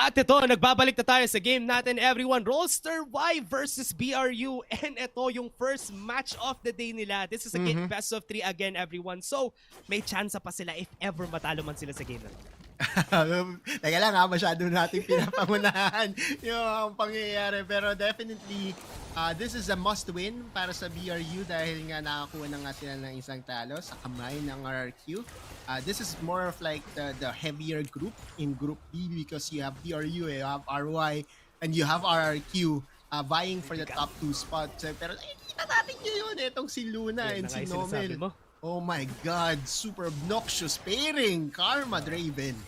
At ito, nagbabalik na tayo sa game natin, everyone. Rollster Y versus BRU. And ito yung first match of the day nila. This is a game best of 3 again, everyone. So, may chance pa sila if ever matalo man sila sa game na. Teka lang ha, masyado natin pinapangunahan yung pangyayari. Pero definitely, this is a must-win para sa BRU dahil nga nakakuha na nga sila ng isang talo sa kamay ng RRQ. This is more of like the heavier group in Group B because you have BRU, you have RY, and you have RRQ vying for the top 2 spots. Pero kita natin yun, itong si Luna and si Nomel. Oh my God, super obnoxious pairing, Karma Draven.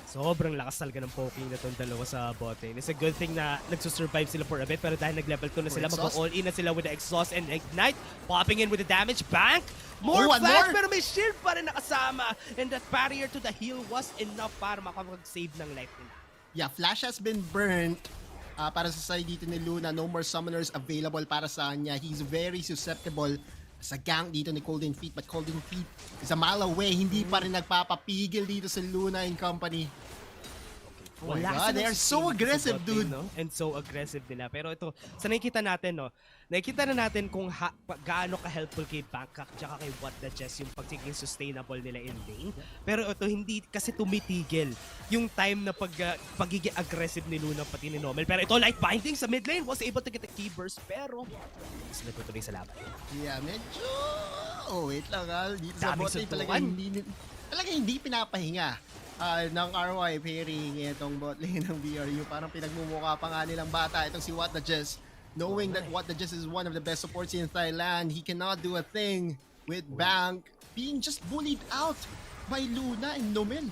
Sobrang lakas talaga ng poking na itong dalawa sa bot lane. It's a good thing na nagsusurvive sila for a bit, pero dahil nag-level 2 na sila, mag-all in na sila with the exhaust and ignite, popping in with the damage, bank, more flash, pero may shield pa rin nakasama. And that barrier to the heal was enough para makapag-save ng life nila. Yeah, flash has been burnt. Para sa side dito ni Luna, no more summoners available para sa kanya. He's very susceptible sa gank dito ni Golden Feet, but Golden Feet is a mile away. Hindi pa rin nagpapapigil dito sa Luna and company. Oh my God, they are so aggressive, dude. No? And so aggressive nila. Pero ito, sa nakikita natin, no? Nakikita na natin kung gaano ka-helpful kay Bangkok tsaka kay What the Chess yung pagiging sustainable nila in lane. Pero ito, hindi kasi tumitigil yung time na pagiging aggressive ni Luna pati ni Nomel. Pero ito, light binding sa mid lane, was able to get a key burst, pero mas natutuloy sa laban. Yeah, medyo... Oh, wait lang ha. Dito sa bot lane talaga hindi pinapahinga. Ng RY pairing itong bot lane ng BRU. Parang pinagmumukha pa nga nilang bata itong si What the Jess. Knowing that What the Jess is one of the best supports in Thailand, he cannot do a thing with Bank being just bullied out by Luna and Nomel.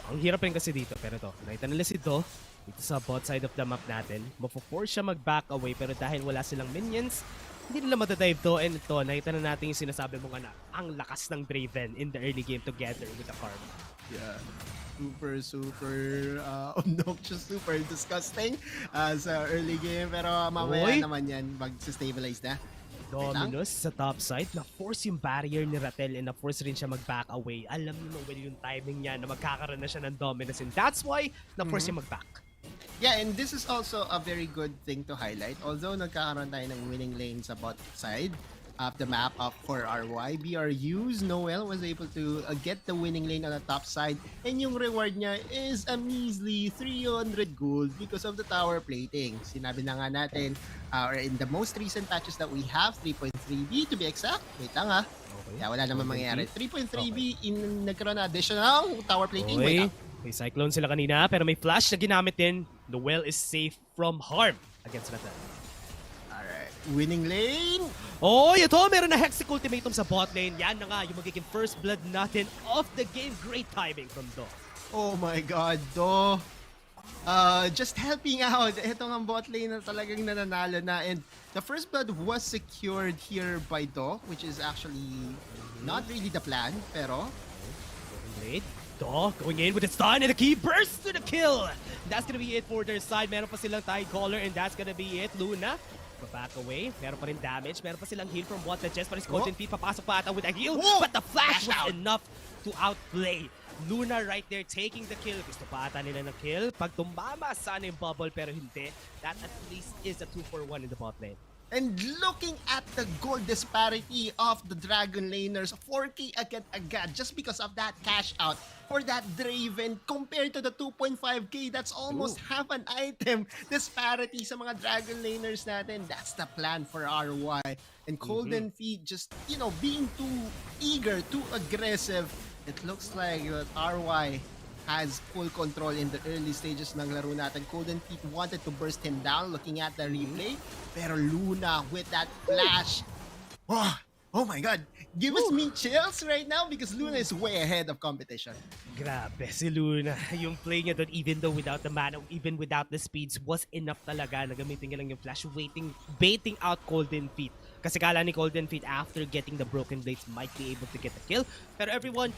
Ang hirap rin kasi dito. Pero ito, nakita nila si Do dito sa bot side of the map natin. Mapo-force siya mag-back away, pero dahil wala silang minions, hindi nila matadive to. And ito, nakita na natin yung sinasabi mo nga na ang lakas ng Draven in the early game together with the Karma. Yeah, super obnoxious, super disgusting sa early game. Pero mamaya naman yan, mag-stabilize na. Dominus sa top side, na-force yung barrier ni Ratel and na-force rin siya mag-back away. Alam mo well yung timing niya na magkakaroon na siya ng dominance and that's why na-force siya mag-back. Yeah, and this is also a very good thing to highlight. Although nagkakaroon tayo ng winning lane sa bot side of the map for RY, BRU's Noel was able to get the winning lane on the top side, and yung reward niya is a measly 300 gold because of the tower plating. Sinabi na nga natin, in the most recent patches that we have, 3.3B to be exact. Wait lang ha. Okay. Yeah, wala naman mangyayari. 3.3B in nagkaroon na additional tower plating. Wait lang. May Cyclone sila kanina, pero may flash na ginamit din. Noel is safe from harm against Ratel. Winning lane. Oh, ito, meron na Hexic ultimatum sa bot lane. Yan na nga, yung magiging first blood natin of the game. Great timing from Do. Oh my God, Do. Just helping out. Ito nga bot lane na talagang nananalo na. And the first blood was secured here by Do, which is actually not really the plan, pero... Do going in with the stun and the key burst to the kill. That's gonna be it for their side. Meron pa silang Tide Caller and that's gonna be it. Luna, back away. Meron pa rin damage. Meron pa silang heal from What the Chest. But his Golden Feet papasok pa ata with a heal. But the flash was enough to outplay. Luna right there taking the kill. Gusto pa ata nila ng kill. Pag tumama sana yung bubble pero hindi. That at least is a 2-for-1 in the bot lane. And looking at the gold disparity of the Dragon Laners, 4K agad just because of that cash out for that Draven compared to the 2.5K, that's almost half an item disparity sa mga Dragon Laners natin. That's the plan for RY. And Golden Feet just, you know, being too eager, too aggressive. It looks like RY has full control in the early stages ng laro natin. Golden Feet wanted to burst him down looking at the replay. Pero Luna with that flash. Oh my God. Gives me chills right now because Luna is way ahead of competition. Grabe si Luna. Yung play niya doon even though without the mana, even without the speeds, was enough talaga. Nagamitin niya lang yung flash, baiting out Golden Feet. Kasi kala ni Golden Feet after getting the Broken Blades might be able to get the kill. Pero everyone,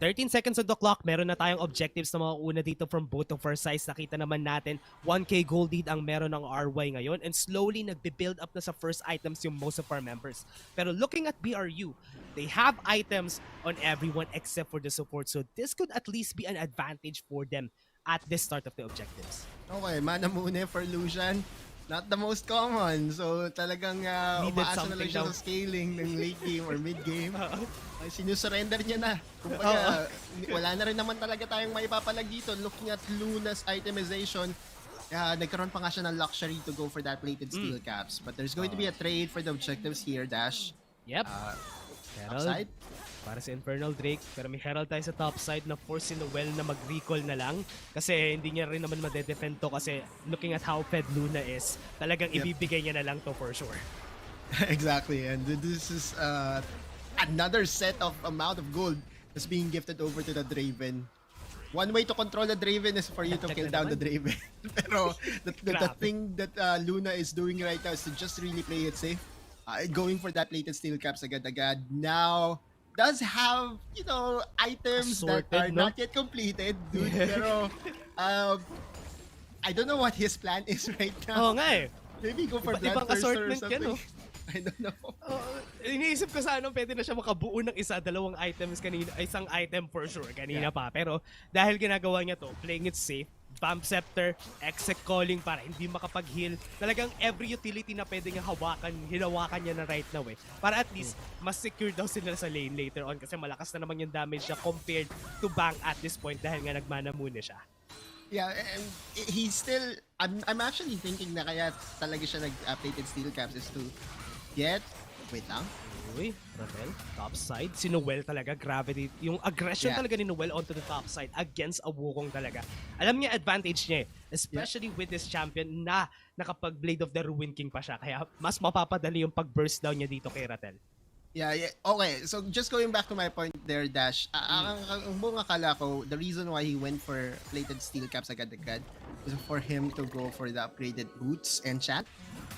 13 seconds on the clock, meron na tayong objectives na mga una dito from both of our sides. Nakita naman natin, 1K gold lead ang meron ng RY ngayon and slowly nagbe-build up na sa first items yung most of our members. Pero looking at BRU, they have items on everyone except for the support. So this could at least be an advantage for them at the start of the objectives. Okay, mana muna for Lucian. Not the most common. So talagang Needed umaasa na lang something siya daw. sa scaling ng late game or mid game. Ay, sinusurrender niya na. Kumbaga, wala na rin naman talaga tayong maipapalag dito. Looking at Luna's itemization, nagkaroon pa nga siya ng luxury to go for that plated steel caps. But there's going to be a trade for the objectives here, Dash. Yep. Herald Upside. para sa Infernal Drake. Pero may Herald tayo sa top side na force si Noel na mag-recall na lang. Kasi hindi niya rin naman madedefend to kasi looking at how fed Luna is, talagang ibibigay niya na lang to for sure. Exactly. And this is another set of amount of gold that's being gifted over to the Draven. One way to control the Draven is for you to Check kill na down the naman. Draven. Pero the Grabe. thing that Luna is doing right now is to just really play it safe. Going for that plated steel caps agad-agad. Now, does have, you know, items that Assorted, are no? not yet completed, dude. Pero, I don't know what his plan is right now. Oo nga eh. Maybe go for Iba-ibang Bloodthirster or assortment yan, something. no? I don't know. Iniisip ko sa pwede na siya makabuo ng dalawang items kanina, isang item for sure kanina pa. Pero dahil ginagawa niya to, playing it safe, Vamp Scepter, Exec Calling para hindi makapag-heal. Talagang every utility na pwede niya hinawakan niya na right now eh. Para at least, mas secure daw sila sa lane later on kasi malakas na naman yung damage niya compared to Bang at this point dahil nga nagmana muna siya. Yeah, and he's still... I'm actually thinking na kaya talaga siya nag-updated steel caps is to get... Wait lang. Uy, Ravel, top side. Si Noel talaga, gravity. Yung aggression talaga ni Noel onto the top side against a Wukong talaga. Alam niya advantage niya eh. Especially with this champion na nakapag Blade of the Ruin King pa siya. Kaya mas mapapadali yung pag-burst down niya dito kay Ratel. Yeah. Okay, so just going back to my point there, Dash. Ang buong akala ko, the reason why he went for plated steel caps agad-agad is for him to go for the upgraded boots and chat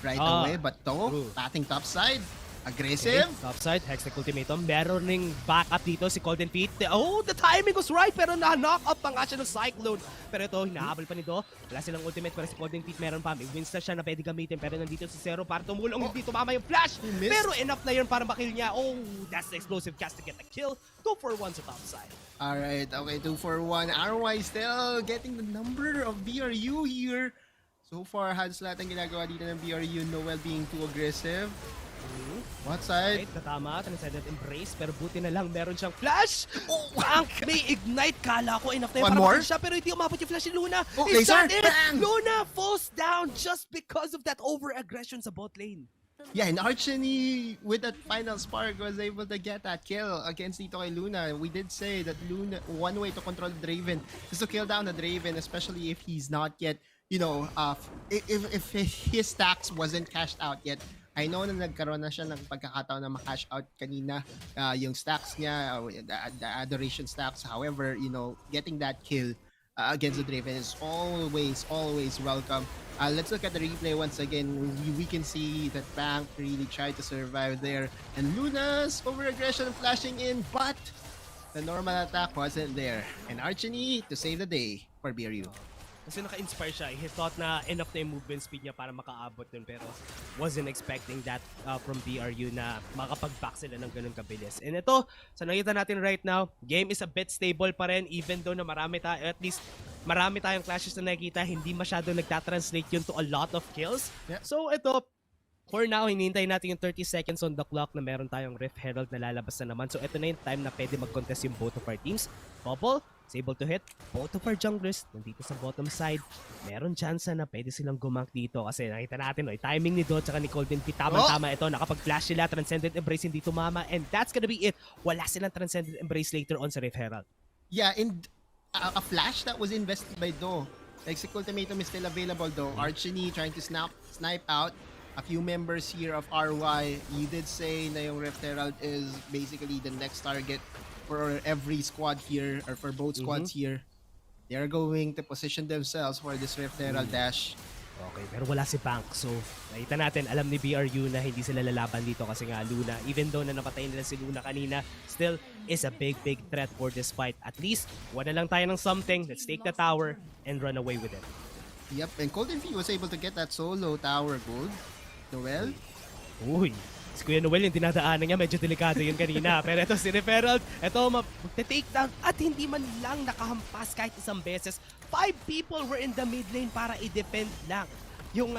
right away. But no, batting top side. Aggressive. Okay, top side, Hextech Ultimatum. Meron ring backup dito si Golden Feet. Oh, the timing was right pero na-knock up pa nga siya ng Cyclone. Pero ito, hinahabol pa nito. Wala silang ultimate pero si Golden Feet meron pa. May Winston siya na pwede gamitin pero nandito si Zero para tumulong. Hindi tumama yung flash. Pero enough na yun para makill niya. Oh, that's the explosive cast to get the kill. 2 for 1 sa top side. Alright, okay, 2 for 1. RY still getting the number of BRU here. So far, halos lahat ang ginagawa dito ng BRU. Noel being too aggressive. What side? Right, natama, transcendent embrace, pero buti na lang meron siyang flash! Oh, Bang! May ignite! Kala ko enough na yun One para more? makill siya, pero hindi umabot yung flash ni Luna! Oh, Is laser! that it? Bang! Luna falls down just because of that over-aggression sa bot lane. Yeah, and Archany with that final spark was able to get that kill against dito kay Luna. We did say that Luna, one way to control the Draven is to kill down the Draven, especially if he's not yet, you know, if his stacks wasn't cashed out yet. I know na nagkaroon na siya ng pagkakataon na ma-cash out kanina yung stacks niya, the adoration stacks. However, you know, getting that kill against the Draven is always welcome. Let's look at the replay once again. We can see that Bank really tried to survive there. And Luna's over-aggression flashing in, but the normal attack wasn't there. And Archany to save the day for BRU. Kasi naka-inspire siya. He thought na enough na yung movement speed niya para makaabot dun. Pero wasn't expecting that from BRU na makapag-back sila ng ganun kabilis. And ito, sa nakita natin right now, game is a bit stable pa rin even though na marami tayong clashes na nakikita. Hindi masyado nagtatranslate yun to a lot of kills. Yeah. So ito, for now, hinihintay natin yung 30 seconds on the clock na meron tayong Rift Herald na lalabas na naman. So ito na yung time na pwede mag-contest yung both of our teams. Bubble is able to hit both of our junglers nandito sa bottom side. Meron chance na pwede silang gumank dito kasi nakita natin, timing ni Dot at ni Golden Feet. Tama-tama ito. Nakapag-flash sila. Transcendent Embrace hindi tumama. And that's gonna be it. Wala silang Transcendent Embrace later on sa Rift Herald. Yeah, and a flash that was invested by Do. Exec Ultimatum is still available though. Archany trying to snipe out a few members here of RY. You did say na yung Rift Herald is basically the next target for every squad here, or for both squads here. They're going to position themselves for this Rift Herald dash. Okay, pero wala si Bank. So, nakita natin, alam ni BRU na hindi sila lalaban dito kasi nga Luna, even though na napatay nila si Luna kanina, still is a big threat for this fight. At least, wala lang tayo ng something. Let's take the tower and run away with it. Yep, and Golden Fee was able to get that solo tower gold. Noel? Uy, Si Kuya Noel, yung dinadaanan niya, medyo delikado yun kanina. Pero ito si Referral, ito magte-take down at hindi man lang nakahampas kahit isang beses. 5 people were in the mid lane para i-defend lang yung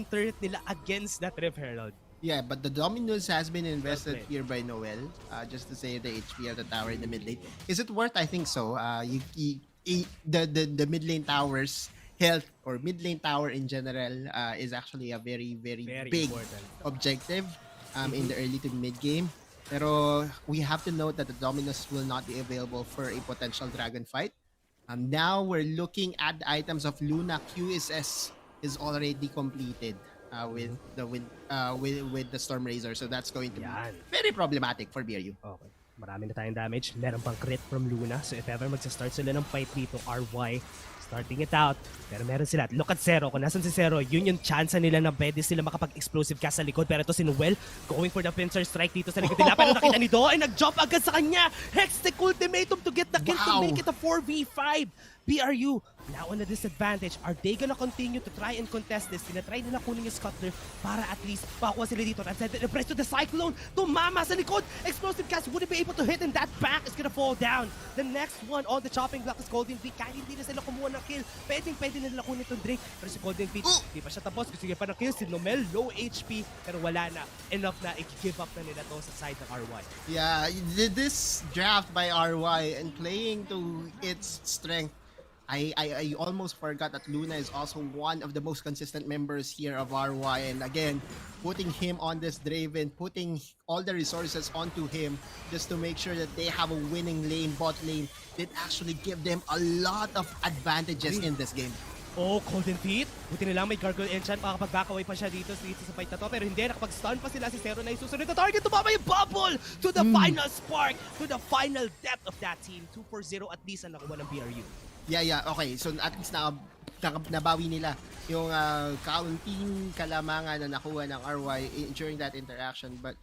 turret nila against that Referral. Yeah, but the Dominus has been invested Okay. here by Noel, just to say the HP of the tower in the mid lane. Is it worth? I think so. The mid lane towers health or mid lane tower in general is actually a very Very big important. objective in the early to mid game. Pero we have to note that the Dominus will not be available for a potential dragon fight. Now we're looking at the items of Luna. QSS is already completed with the Storm Razor, so that's going to be Yan. very problematic for BRU. Okay. Marami na tayong damage. Meron pang crit from Luna. So if ever magsa-start sila ng fight dito, RY starting it out. Pero meron sila. Look at Zero. Kung nasan si Zero, yun yung chance nila na pwede sila makapag-explosive cast sa likod. Pero ito si Noel going for the pincer strike dito sa likod nila. Pero nakita ni Do ay nag-jump agad sa kanya. Hextech ultimatum to get the kill to Wow. make it a 4v5. BRU now on a disadvantage. Are they gonna continue to try and contest this? Tinatry nila kunin yung Scuttler para at least makakuha sila dito. Transcendent the press to the Cyclone. Tumama sa likod. Explosive cast wouldn't be able to hit and that back is gonna fall down. The next one on the chopping block is Golden Feet. Kahit hindi na sila kumuha ng kill, pwede na nila kunin itong Drake. Pero si Golden Feet, di pa siya tapos. Gusto niya pa ng kill. Si Nomel, low HP. Pero wala na. Enough na. I-give up na nila to sa side ng RY. Yeah, this draft by RY and playing to its strength. I almost forgot that Luna is also one of the most consistent members here of RY, and again, putting him on this Draven, putting all the resources onto him just to make sure that they have a winning lane, bot lane, did actually give them a lot of advantages in this game. Oh, Golden Feet. Buti nilang may Gargoyle Enchant. Makakapag-back away pa siya dito sa fight na to. Pero hindi, nakapag-stun pa sila si Zero na isusunod na target. Tumama yung bubble to the final spark, to the final depth of that team. 2-4-0 at least ang nakuha ng BRU. Yeah, okay. So at least nabawi nila yung counting kalamangan na nakuha ng RY during that interaction. But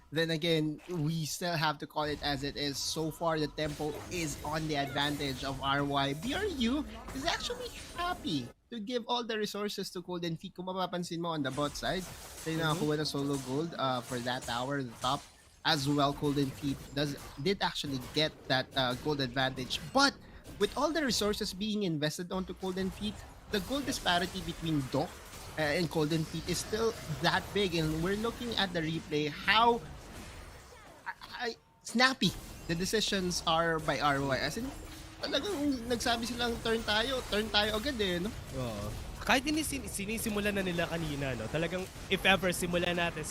then again, we still have to call it as it is. So far, the tempo is on the advantage of RY. BRU is actually happy to give all the resources to Golden Feet. Kung mapapansin mo on the bot side, tayo nakakuha ng solo gold for that tower, the top. As well, Golden Feet did actually get that gold advantage. But with all the resources being invested onto Golden Feet, the gold disparity between Doc and Golden Feet is still that big. And we're looking at the replay, how snappy the decisions are by RY. As in, talagang nagsabi silang turn tayo agad eh, no? Oo. Kahit sinisimulan na nila kanina, no? Talagang if ever simulan natin,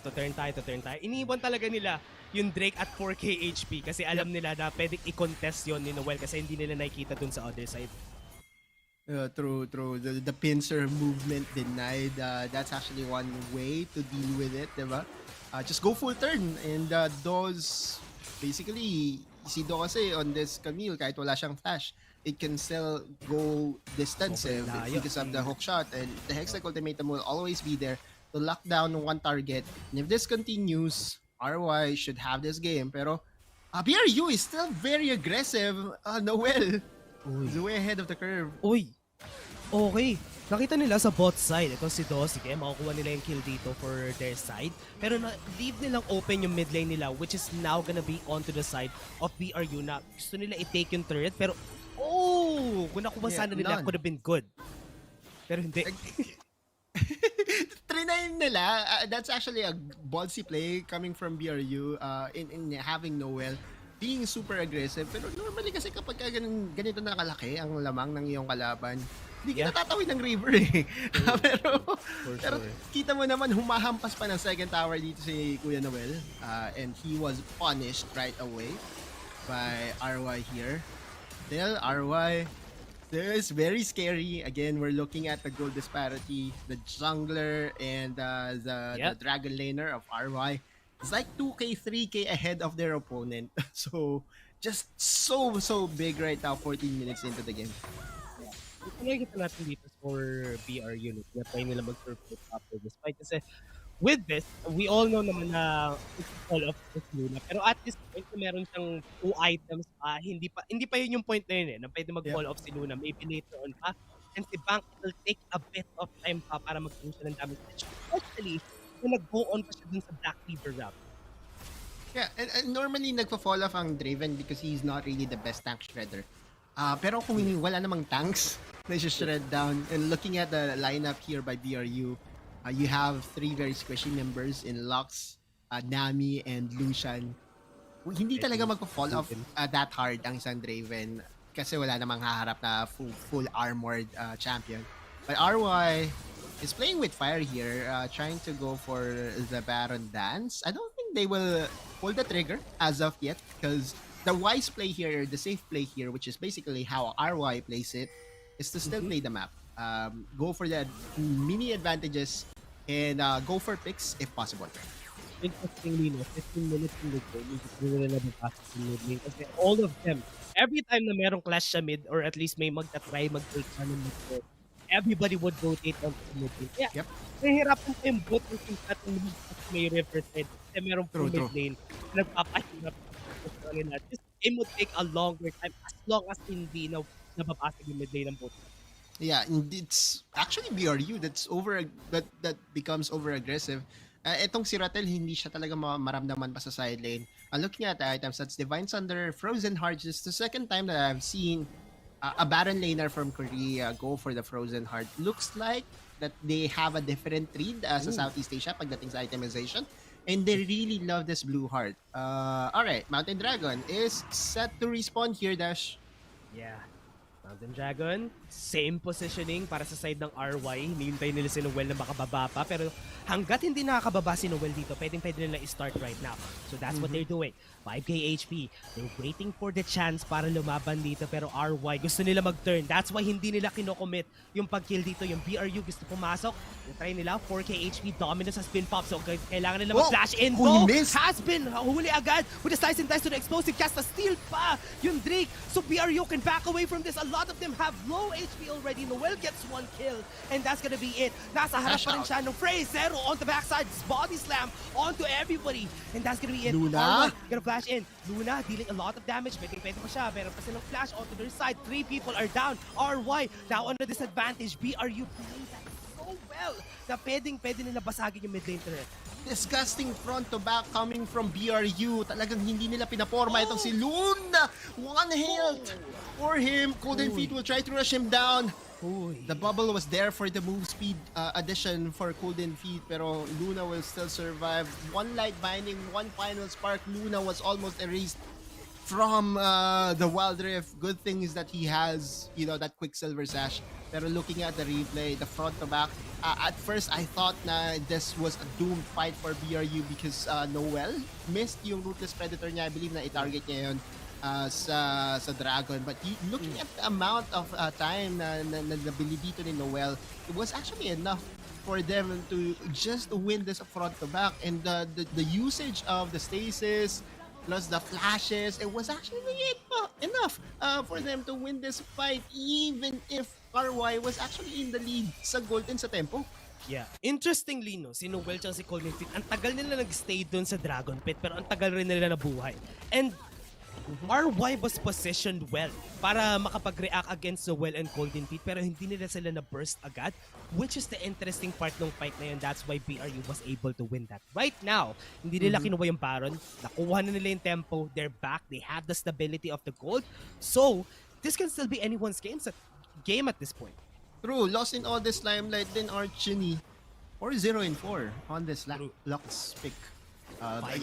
to turn tayo. Iniwan talaga nila yung Drake at 4k HP kasi alam nila na pwedeng i-contest yon ni Noel kasi hindi nila nakikita dun sa other side. True. The pincer movement denied. That's actually one way to deal with it, diba? Just go full turn. And those, basically, si Do kasi on this Camille, kahit wala siyang flash, it can still go distance because of the hook shot. And the Hextech ultimatum will always be there to lock down one target. And if this continues, RY should have this game. Pero BRU is still very aggressive. Noel is way ahead of the curve. Uy! Okay. Nakita nila sa bot side. Ito si Do, sige, makukuha nila yung kill dito for their side. Pero leave nilang open yung mid lane nila, which is now gonna be onto the side of BRU na gusto nila i-take yung turret. Pero, kung nakuha sana nila, could have been good. Pero hindi. Trinayin nila. That's actually a ballsy play coming from BRU in having Noel being super aggressive. Pero normally kasi kapag ganito na kalaki ang lamang ng iyong kalaban, hindi kita tatawid ng river eh. pero kita mo naman humahampas pa ng second tower dito si Kuya Noel. And he was punished right away by RY here. Still, RY, this is very scary. Again, we're looking at the gold disparity. The jungler and the dragon laner of RY is like 2k, 3k ahead of their opponent. So, just so big right now, 14 minutes into the game. Ito nakikita natin dito for BRU. Try nila mag-surface after this fight. Kasi with this, we all know naman na it's all of this Luna. Pero at this point, meron siyang 2 items pa. Hindi pa yun yung point na yun eh. Na pwede mag-fall off si Luna. Maybe later on pa. And si Bank will take a bit of time pa para mag-push siya ng damage. Especially na nag-go on pa siya dun sa Black Cleaver route. Yeah, and normally nagpa-fall off ang Draven because he's not really the best tank shredder. Pero kung wala namang tanks na shred down, and looking at the lineup here by BRU, you have 3 very squishy members in Lux, Nami, and Lucian. Hindi talaga magpa-fall off that hard ang isang Draven kasi wala namang haharap na full armored champion. But RY is playing with fire here, trying to go for the Baron dance. I don't think they will pull the trigger as of yet because the wise play here, the safe play here, which is basically how RY plays it, is to still play the map. Go for the mini advantages and go for picks if possible. Interestingly, 15 minutes in the game, hindi nila nababasa sa mid lane kasi all of them, every time na merong clash sa mid or at least may magta-try mag-take ka ng mid lane, everybody would rotate onto the mid lane. Kaya, Yep. nahihirapan pa yung bot ng team at may represent kasi merong True, mid lane na nagpapahirap sa kanila. This game would take a longer time as long as hindi na nababasa yung mid lane ng bot. Yeah, and it's actually BRU that becomes over aggressive. Etong si Ratel hindi siya talaga maramdaman pa sa side lane. Looking at the items, that's Divine Sunder, Frozen Heart. It's the second time that I've seen a Baron laner from Korea go for the Frozen Heart. Looks like that they have a different read sa Southeast Asia pagdating sa itemization. And they really love this blue heart. Alright, Mountain Dragon is set to respawn here, Dash. Yeah. Mountain Dragon, same positioning para sa side ng RY. Hinihintay nila si Noel na makababa pa. Pero hanggat hindi nakakababa si Noel dito, pwede nila i-start right now. So that's what they're doing. 5k HP. They're waiting for the chance para lumaban dito. Pero RY, gusto nila mag-turn. That's why hindi nila kinocommit yung pag-kill dito. Yung BRU gusto pumasok. Try nila, 4k HP. Dominus has been popped. So kailangan nila mag-flash in. Who No! missed? Has been huli agad with the slice and dice to the explosive cast. Steal pa yung Drake. So BRU can back away from this. A lot of them have low HP already. Noel gets 1 kill. And that's gonna be it. Nasa harap pa rin siya ng Frey. Zero on the backside. Body slam onto everybody. And that's gonna be it. Luna? RY gonna flash in. Luna dealing a lot of damage. Pwede pa siya. Pero pa silang flash onto their side. 3 people are down. RY now on the disadvantage. BRU playing that so well na pwede nila basagin yung mid lane turret. Disgusting front to back coming from BRU. Talagang hindi nila pinaporma itong si Luna. 1 health for him. Golden Feet will try to rush him down. The bubble was there for the move speed addition for Golden Feet, pero Luna will still survive. 1 light binding, 1 final spark. Luna was almost erased from the Wild Rift. Good thing is that he has, that Quicksilver Sash. Pero looking at the replay, the front to back, at first I thought na this was a doomed fight for BRU because Noel missed yung Ruthless Predator niya. I believe na i-target niya yun sa Dragon. But looking at the amount of time na nabili dito ni Noel, it was actually enough for them to just win this front to back. And the usage of the stasis plus the flashes, it was actually enough for them to win this fight, even if RY was actually in the lead sa gold and sa tempo. Yeah. Interestingly, no, si Noel at si Golden Feet, ang tagal nila nag-stay doon sa Dragon Pit, pero ang tagal rin nila nabuhay. And RY was positioned well para makapag-react against Noel and Golden Feet, pero hindi nila sila na-burst agad, which is the interesting part ng fight na yun. That's why BRU was able to win that. Right now, hindi nila kinuha yung Baron, nakuha na nila yung tempo, they're back, they have the stability of the gold. So, this can still be anyone's game at this point. True, lost in all this limelight, then Archini, or 0-4 on this Lux pick.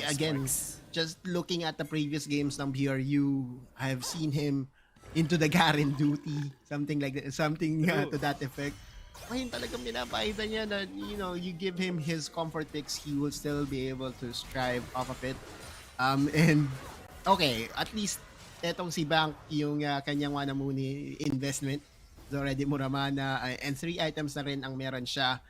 Again, just looking at the previous games ng BRU, I have seen him into the Garen duty, something like that, something to that effect. Ngayon talagang minapakita niya na, you give him his comfort picks, he will still be able to strive off of it. And, okay, at least, etong si Bank, yung kanyang Wanamuni investment, is already Muramana, and 3 items na rin ang meron siya.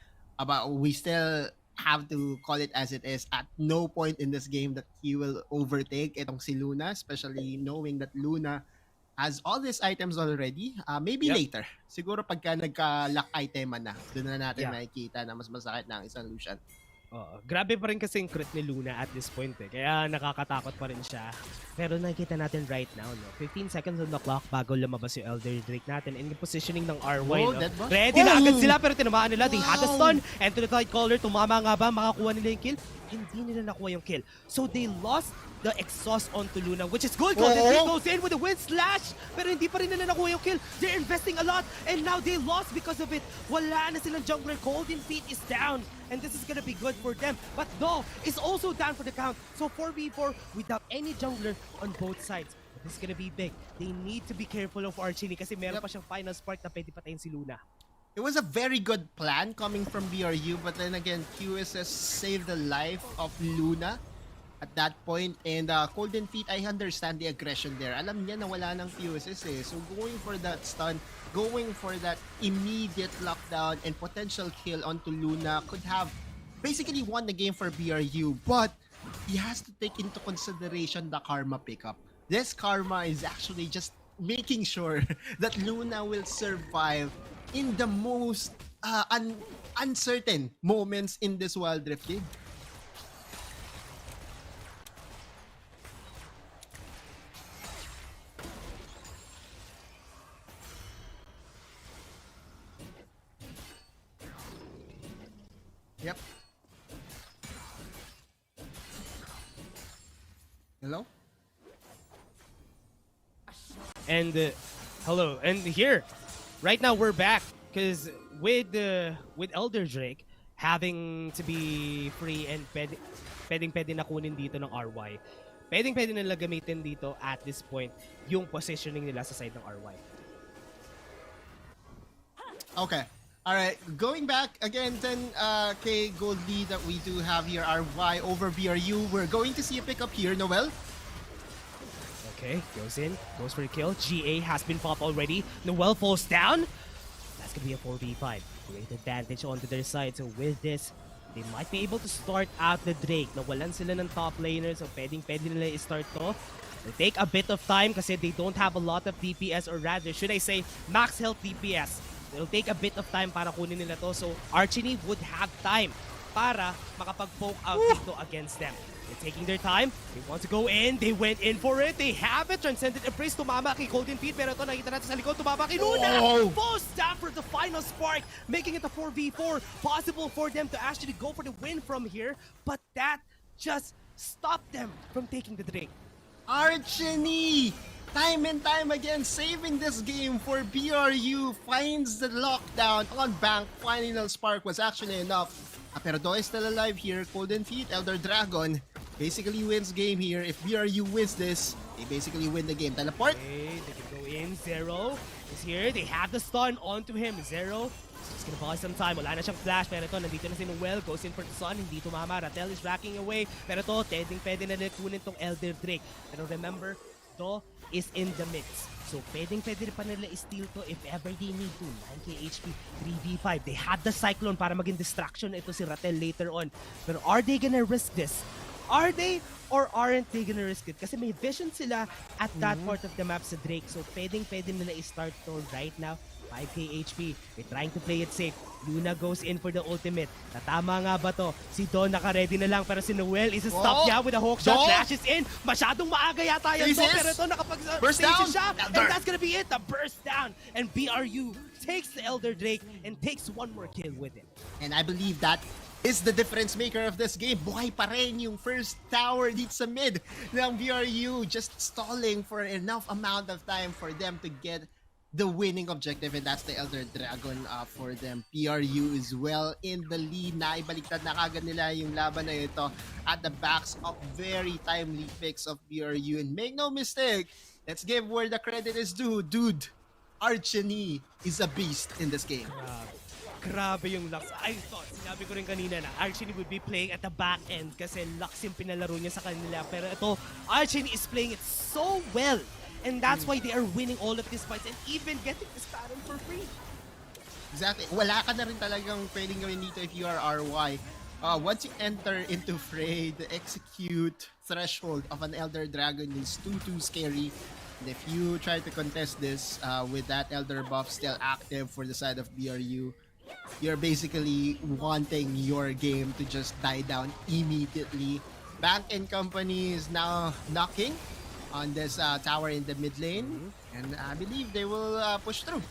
But we still have to call it as it is. At no point in this game that he will overtake itong si Luna, especially knowing that Luna has all these items already. Maybe later. Siguro pagka nagka-lock item na, doon na natin makikita na mas masakit na ang isang Lucian. Grabe pa rin kasi yung crit ni Luna at this point eh. Kaya nakakatakot pa rin siya. Pero nakikita natin right now, no? 15 seconds on the clock bago lumabas yung Elder Drake natin. And yung positioning ng RY, no? Dead boss? Ready na agad sila pero tinamaan nila. They had a stun. Enter the tight caller. Tumama nga ba? Makakuha nila yung kill? Hindi nila nakuha yung kill. So they lost the exhaust onto Luna, which is good. Golden Drake goes in with a wind slash. Pero hindi pa rin nila nakuha yung kill. They're investing a lot. And now they lost because of it. Wala na silang jungler. Golden Feet is down. And this is gonna be good for them. But Do is also down for the count. So 4v4 without any jungler on both sides. But this is gonna be big. They need to be careful of Archini kasi meron pa siyang final spark na pwede patayin si Luna. It was a very good plan coming from BRU, but then again, QSS saved the life of Luna at that point. And Golden Feet, I understand the aggression there. Alam niya na wala ng QSS eh. So going for that stun, going for that immediate lockdown and potential kill onto Luna could have basically won the game for BRU. But he has to take into consideration the karma pickup. This karma is actually just making sure that Luna will survive in the most uncertain moments in this Wild Rift game. Yep. Hello? And hello, and here, right now we're back because with Elder Drake having to be free and pwede na kunin dito ng RY. Pwede nila gamitin dito at this point yung positioning nila sa side ng RY. Okay. All right. Going back again, 10k gold lead that we do have here. RY over BRU. We're going to see a pickup here, Noel. Okay, goes in, goes for a kill. GA has been popped already. Noel falls down. That's gonna be a 4v5. Great advantage onto their side. So with this, they might be able to start out the Drake. Nawalan sila ng top laner, so pwede nila i-start to. It'll take a bit of time kasi they don't have a lot of DPS, or rather, should I say, max health DPS. It'll take a bit of time para kunin nila to. So Archini would have time para makapag-poke out dito against them. They're taking their time. They want to go in. They went in for it. They have it. Transcendent Embrace. Tumama kay Golden Feet. Pero ito nakita natin sa likod. Tumama kay Luna. Falls down for the final spark. Making it a 4v4. Possible for them to actually go for the win from here. But that just stopped them from taking the Drake. Archini! Time and time again, saving this game for BRU. Finds the lockdown on Bank. Final spark was actually enough. Pero Do is still alive here. Golden Feet, Elder Dragon basically wins game here. If BRU wins this, they basically win the game. Teleport. Okay, they can go in. Zero is here. They have the stun onto him. Zero. It's gonna buy some time. Wala na siyang flash. Pero ito, nandito na si Noel. Goes in for the sun. Hindi tumama. Ratel is racking away. Pero ito, pwede na kunin tong Elder Drake. Pero remember, Do is in the mix. So pwede pa nila i-steal to if ever they need to. 9k HP, 3v5. They had the Cyclone para maging distraction ito si Ratel later on. Pero are they gonna risk this? Are they or aren't they gonna risk it? Kasi may vision sila at that part of the map sa Drake. So pwede nila i-start to right now. 5k HP. They're trying to play it safe. Luna goes in for the ultimate. Natama nga ba to? Si Don naka-ready na lang pero si Noel is a stop niya with a hook shot. Flashes in. Masyadong maaga yata yan. Pero ito burst down siya. And that's gonna be it. The burst down. And BRU takes the Elder Drake and takes one more kill with it. And I believe that is the difference maker of this game. Buhay pa rin yung first tower dito sa mid ng BRU. Just stalling for enough amount of time for them to get the winning objective, and that's the Elder Dragon for them. PRU is well in the lead. Naibaliktad na kagad nila yung laban na ito at the backs of very timely picks of PRU. And make no mistake, let's give where the credit is due. Dude, Archini is a beast in this game. Grabe yung Lux. I thought, sinabi ko rin kanina na Archini would be playing at the back end kasi Lux yung pinalaro niya sa kanila. Pero ito, Archini is playing it so well. And that's why they are winning all of these fights and even getting this Baron for free. Exactly. Wala ka na rin talagang pwedeng gawin dito if you are RY. Once you enter into fray, the execute threshold of an Elder Dragon is too scary. And if you try to contest this with that Elder buff still active for the side of BRU, you're basically wanting your game to just die down immediately. Bank and Company is now knocking on this tower in the mid lane, and I believe they will push through.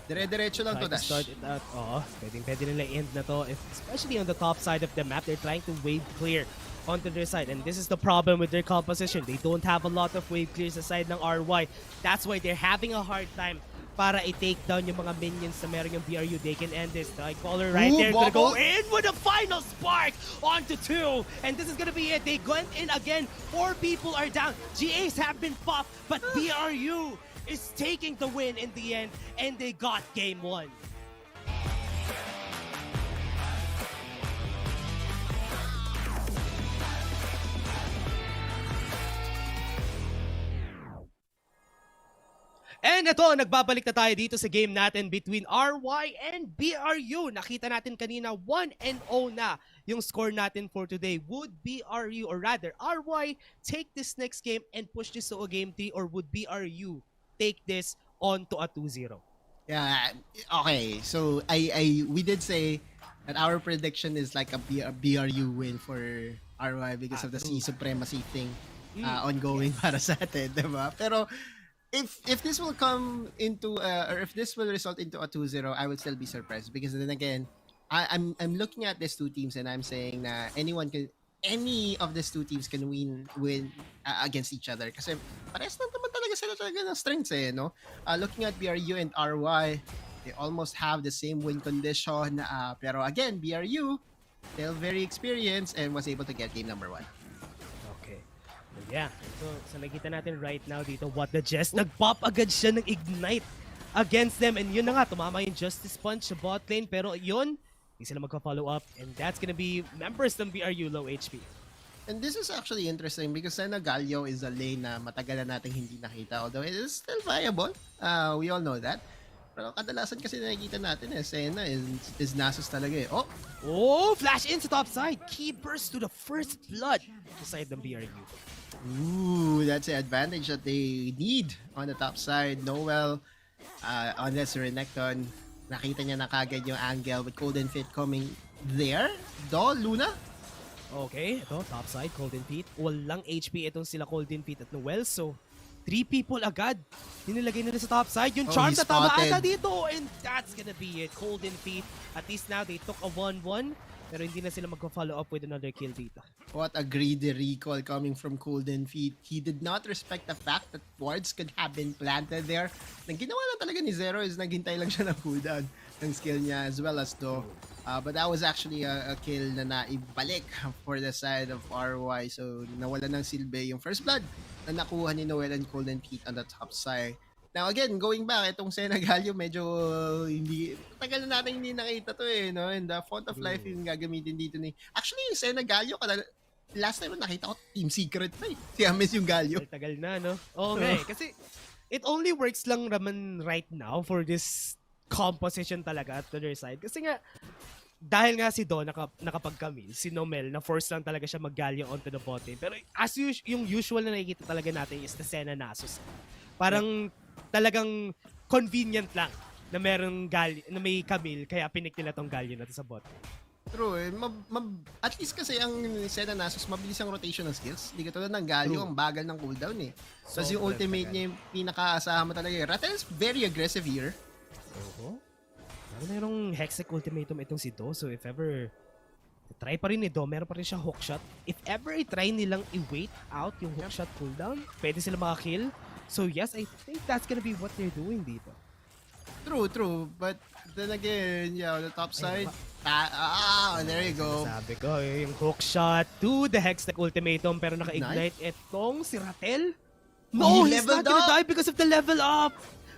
Dire-diretso lang Try to to dash. start it out. Oo, pwede nila end na to. Especially on the top side of the map, they're trying to wave clear onto their side. And this is the problem with their composition. They don't have a lot of wave clears sa side ng RY. That's why they're having a hard time para i-take down yung mga minions na meron yung BRU. They can end this. The caller right there gonna go in with a final spark onto 2. And this is gonna be it. They went in again. 4 people are down. GAs have been popped, but BRU is taking the win in the end, and they got game 1. And ito, nagbabalik na tayo dito sa game natin between RY and BRU. Nakita natin kanina 1-0 na yung score natin for today. Would BRU, or rather RY, take this next game and push this to a game 3, or would BRU take this on to a 2-0? Yeah, okay. So we did say that our prediction is like a BRU win for RY because of the sea supremacy thing ongoing para sa atin, diba? Pero if this will come into or if this will result into a 2-0, I would still be surprised because then again, I'm looking at these two teams and I'm saying na any of these two teams can win against each other kasi parehas lang naman talaga sila talaga ng strengths no? Looking at BRU and RY, they almost have the same win condition pero again, BRU still very experienced and was able to get game number 1. Yeah, so sa nakita natin right now dito, What the Jess, nag-pop agad siya ng Ignite against them. And yun na nga, tumama yung Justice Punch sa bot lane. Pero yun, hindi sila magka-follow up. And that's gonna be members ng BRU low HP. And this is actually interesting because Senegalio is a lane na matagal na natin hindi nakita. Although it is still viable. We all know that. Pero kadalasan kasi nakikita natin Sena is Nasus talaga Oh, flash in sa top side. Key burst to the first blood sa side ng BRU. Ooh, that's the advantage that they need on the top side. Noel, on this Renekton, nakita niya na kagad yung angle with Golden Fit coming there. Luna? Okay, ito, top side, Golden Feet. Walang HP itong sila Golden Feet at Noel. So, 3 people agad. Nilagay nila sa top side. Yung charm na tama ata dito. And that's gonna be it. Golden Feet. At least now, they took a 1-1. Pero hindi na sila magpa-follow up with another kill dito. What a greedy recall coming from Golden Feet. He did not respect the fact that wards could have been planted there. Nang ginawa lang talaga ni Zero is naghintay lang siya ng cooldown ng skill niya as well as Do. But that was actually a kill na naibalik for the side of RY. So nawala ng silbi yung first blood na nakuha ni Noel and Golden Feet on the top side. Now again, going back, itong Senegalio medyo hindi, tagal na natin hindi nakita to no? And the Font of Life yung gagamitin dito ni. Actually, yung Senegalio, last time nakita ko, Team Secret na Si Ames yung Galio. Tagal na, no? Okay, kasi it only works lang naman right now for this composition talaga at the other side. Kasi nga, dahil nga si Do nakapag-camille, si Nomel, na-force lang talaga siya mag-Galio onto the bot lane. Pero as yung usual na nakikita talaga natin is the Senna Nasus. Parang talagang convenient lang na merong na may Camille, kaya pinik nila tong Galio na to sa bot. True at least kasi ang Senna Nasus, mabilis ang rotation ng skills. Hindi katulad ng Galio, ang bagal ng cooldown Tapos yung ultimate niya yung pinaka-asahan mo talaga. Ratel is very aggressive here. Merong Hextech ultimatum itong si Do, so if ever try pa rin ni Do, meron pa rin siya hookshot. If ever i-try nilang i-wait out yung hookshot cooldown, pwede sila makakill. So yes, I think that's gonna be what they're doing dito. True. But then again, the top side. There you go. Sabi ko, yung hookshot to the Hextech ultimatum, pero naka-ignite itong si Ratel. No, he's not gonna die because of the level up.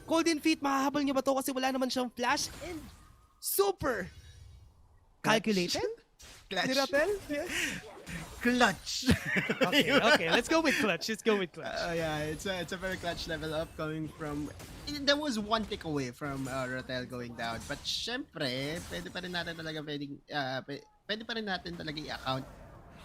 Golden Feet, mahahabol niya ba to kasi wala naman siyang flash and super calculated? Clutch. Si Ratel? Yes. Clutch. Okay. Let's go with clutch. Yeah, it's a very clutch level up coming from. There was one tick away from Ratel going down, but syempre, pwede pa rin natin talaga i-account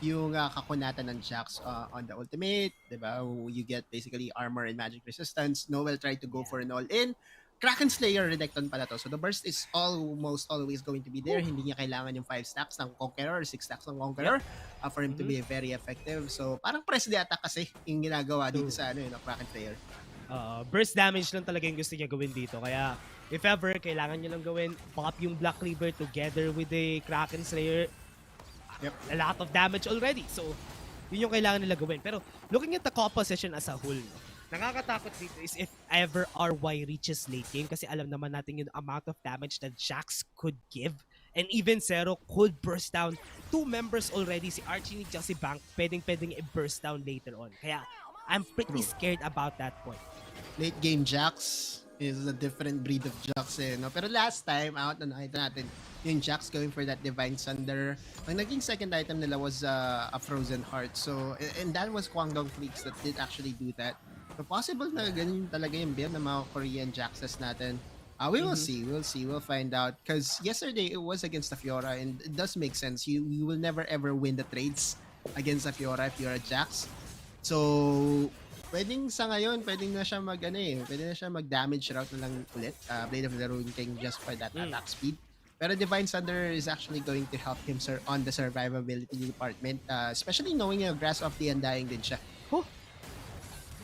yung kakunatan ng Jax on the ultimate, diba? You get basically armor and magic resistance. Noel tried to go for an all-in, Kraken Slayer Renekton pala to. So the burst is almost always going to be there. Hindi niya kailangan yung 5 stacks ng Conqueror or 6 stacks ng Conqueror for him to be very effective. So parang press the attack kasi yung ginagawa dito sa Kraken Slayer. Burst damage lang talaga yung gusto niya gawin dito. Kaya if ever kailangan niya lang gawin, pop yung Black Cleaver together with the Kraken Slayer. A lot of damage already. So yun yung kailangan nila gawin. Pero looking at the composition as a whole, nakakatakot dito is if ever RY reaches late game kasi alam naman natin yung amount of damage that Jax could give and even Zero could burst down 2 members already. Si Archie ni si Bank pwedeng i-burst down later on. Kaya I'm pretty scared about that point. Late game Jax is a different breed of Jax no? Pero last time out na nakita natin yung Jax going for that Divine Sunder. Ang naging second item nila was a Frozen Heart. So, and that was Kwangdong Freaks that did actually do that. So possible na ganun talaga yung build ng mga Korean Jaxes natin. We will see. We'll find out. Because yesterday it was against the Fiora and it does make sense. You will never ever win the trades against the Fiora if you're a Jax. So pwedeng sa ngayon, pwedeng na siya pwede na siya mag-damage route na lang ulit. Blade of the Ruin King just for that attack speed. Pero Divine Thunder is actually going to help him on the survivability department. Especially knowing Grasp of the Undying din siya.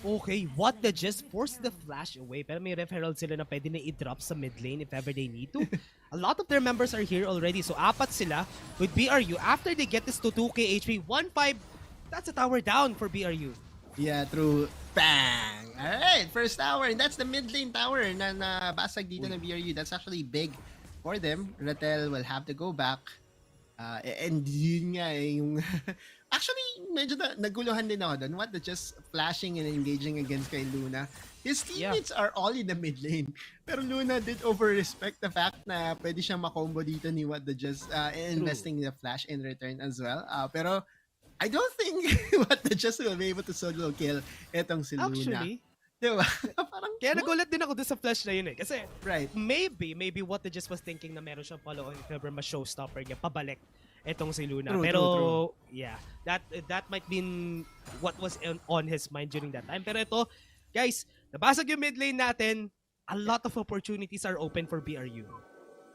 Okay, what the just forced the flash away. Pero may referral sila na pwede na i-drop sa mid lane if ever they need to. A lot of their members are here already. So apat sila with BRU. After they get this to 2k HP, 1-5, that's a tower down for BRU. Yeah, true. Bang! Alright, first tower. And that's the mid lane tower na nabasag dito ng BRU. That's actually big for them. Ratel will have to go back. And yun nga yung... Actually, medyo naguluhan din ako doon. What the just flashing and engaging against kay Luna. His teammates are all in the mid lane. Pero Luna did over-respect the fact na pwede siyang makombo dito ni What the just investing the flash in return as well. Pero I don't think What the just will be able to solo kill etong si Luna. Actually, diba? Parang, kaya nagulat din ako doon sa flash na yun eh. Kasi right. maybe What the just was thinking na meron siyang follow if ever ma-showstopper niya, pabalik etong si Luna. True, Pero true. yeah, that might been what was on his mind during that time. Pero ito, guys, nabasag yung mid lane natin. A lot of opportunities are open for BRU.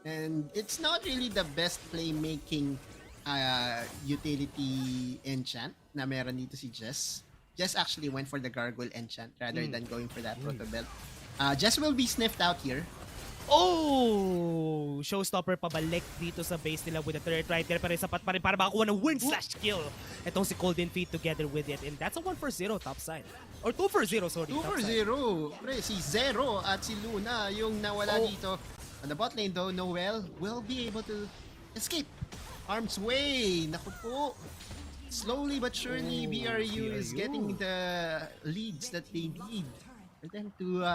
And it's not really the best playmaking utility enchant na meron dito si Jess. Jess actually went for the Gargoyle enchant rather than going for that Proto Belt. Jess will be sniffed out here. Oh! Showstopper pabalik dito sa base nila with the turret right there. Pero sapat pa rin para makakuha ng win/kill. Itong si Golden Feet together with it. And that's a 1-4-0 top side. Or 2-4-0, sorry. 2-4-0. Pre, si Zero at si Luna yung nawala dito. On the bot lane though, Noel will be able to escape. Arms way. Naku po. Slowly but surely, BRU is getting the leads that they need for them to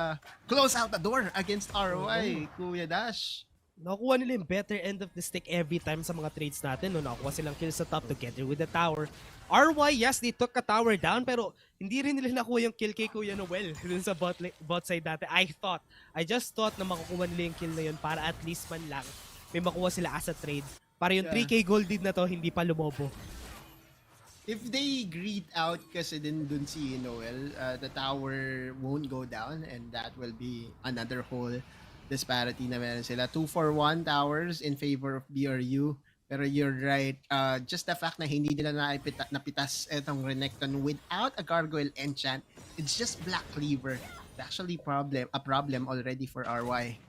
close out the door against ROI, Kuya Dash. Nakuha nila yung better end of the stick every time sa mga trades natin. No? Nakuha silang kills sa top together with the tower. RY, yes, they took a tower down, pero hindi rin nila nakuha yung kill kay Kuya Noel dun sa bot side natin. I just thought na makukuha nila yung kill na yun para at least man lang may makuha sila as a trade. Para yung 3k gold din na to, hindi pa lumobo. If they greed out kasi din dun si Noel, the tower won't go down and that will be another whole disparity na meron sila. 2-4-1 towers in favor of BRU. Pero you're right, just the fact na hindi nila napitas etong Renekton without a Gargoyle enchant, it's just Black Cleaver. It's actually a problem already for RY.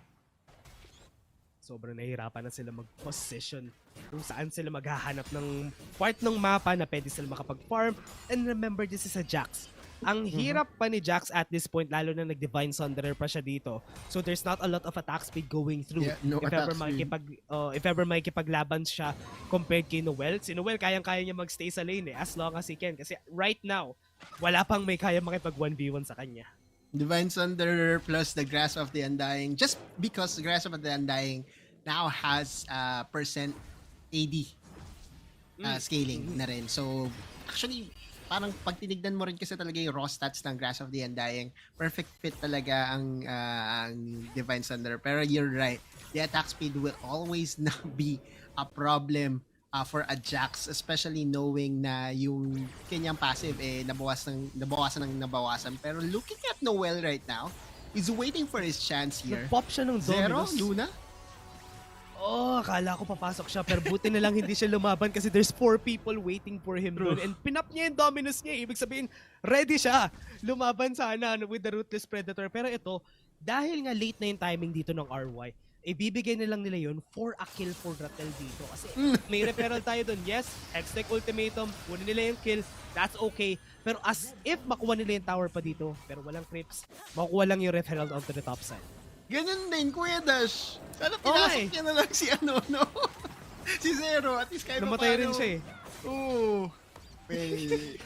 Sobrang nahihirapan na sila mag-position kung saan sila maghahanap ng part ng mapa na pwede sila makapag-farm. And remember, this is a Jax. Ang hirap pa ni Jax at this point, lalo na nag-Divine Sunderer pa siya dito. So there's not a lot of attack speed going through. Yeah, no if ever makikipaglaban siya compared kay Noel. Si Noel, kayang-kaya niya magstay sa lane as long as he can. Kasi right now, wala pang may kaya makipag 1v1 sa kanya. Divine Sunder plus the Grasp of the Undying. Just because the Grasp of the Undying now has percent AD scaling na rin. So, actually, parang pag tinignan mo rin kasi talaga yung raw stats ng Grasp of the Undying, perfect fit talaga ang Divine Sunder. Pero you're right, the attack speed will always not be a problem for a Jax, especially knowing na yung kanyang passive nabawasan. Pero looking at Noel right now, He's waiting for his chance here. Nag-pop siya ng Zero, Dominos. Luna? Oh, akala ko papasok siya pero buti na lang hindi siya lumaban kasi there's 4 people waiting for him doon. And pinap niya yung Dominos niya. Ibig sabihin, ready siya. Lumaban sana with the Ruthless Predator. Pero ito, dahil nga late na yung timing dito ng RY, ibibigay na lang nila yun for a kill for Rattel dito. Kasi may referral tayo doon. Yes, Hextech Ultimatum, kunin nila yung kill. That's okay. Pero as if makuha nila yung tower pa dito, pero walang creeps, makukuha lang yung referral onto the top side. Ganun din, Kuya Dash. Sana pinasok niya na lang si ano, no? Si Zero. At least kahit namatay rin siya eh. Oo. Well,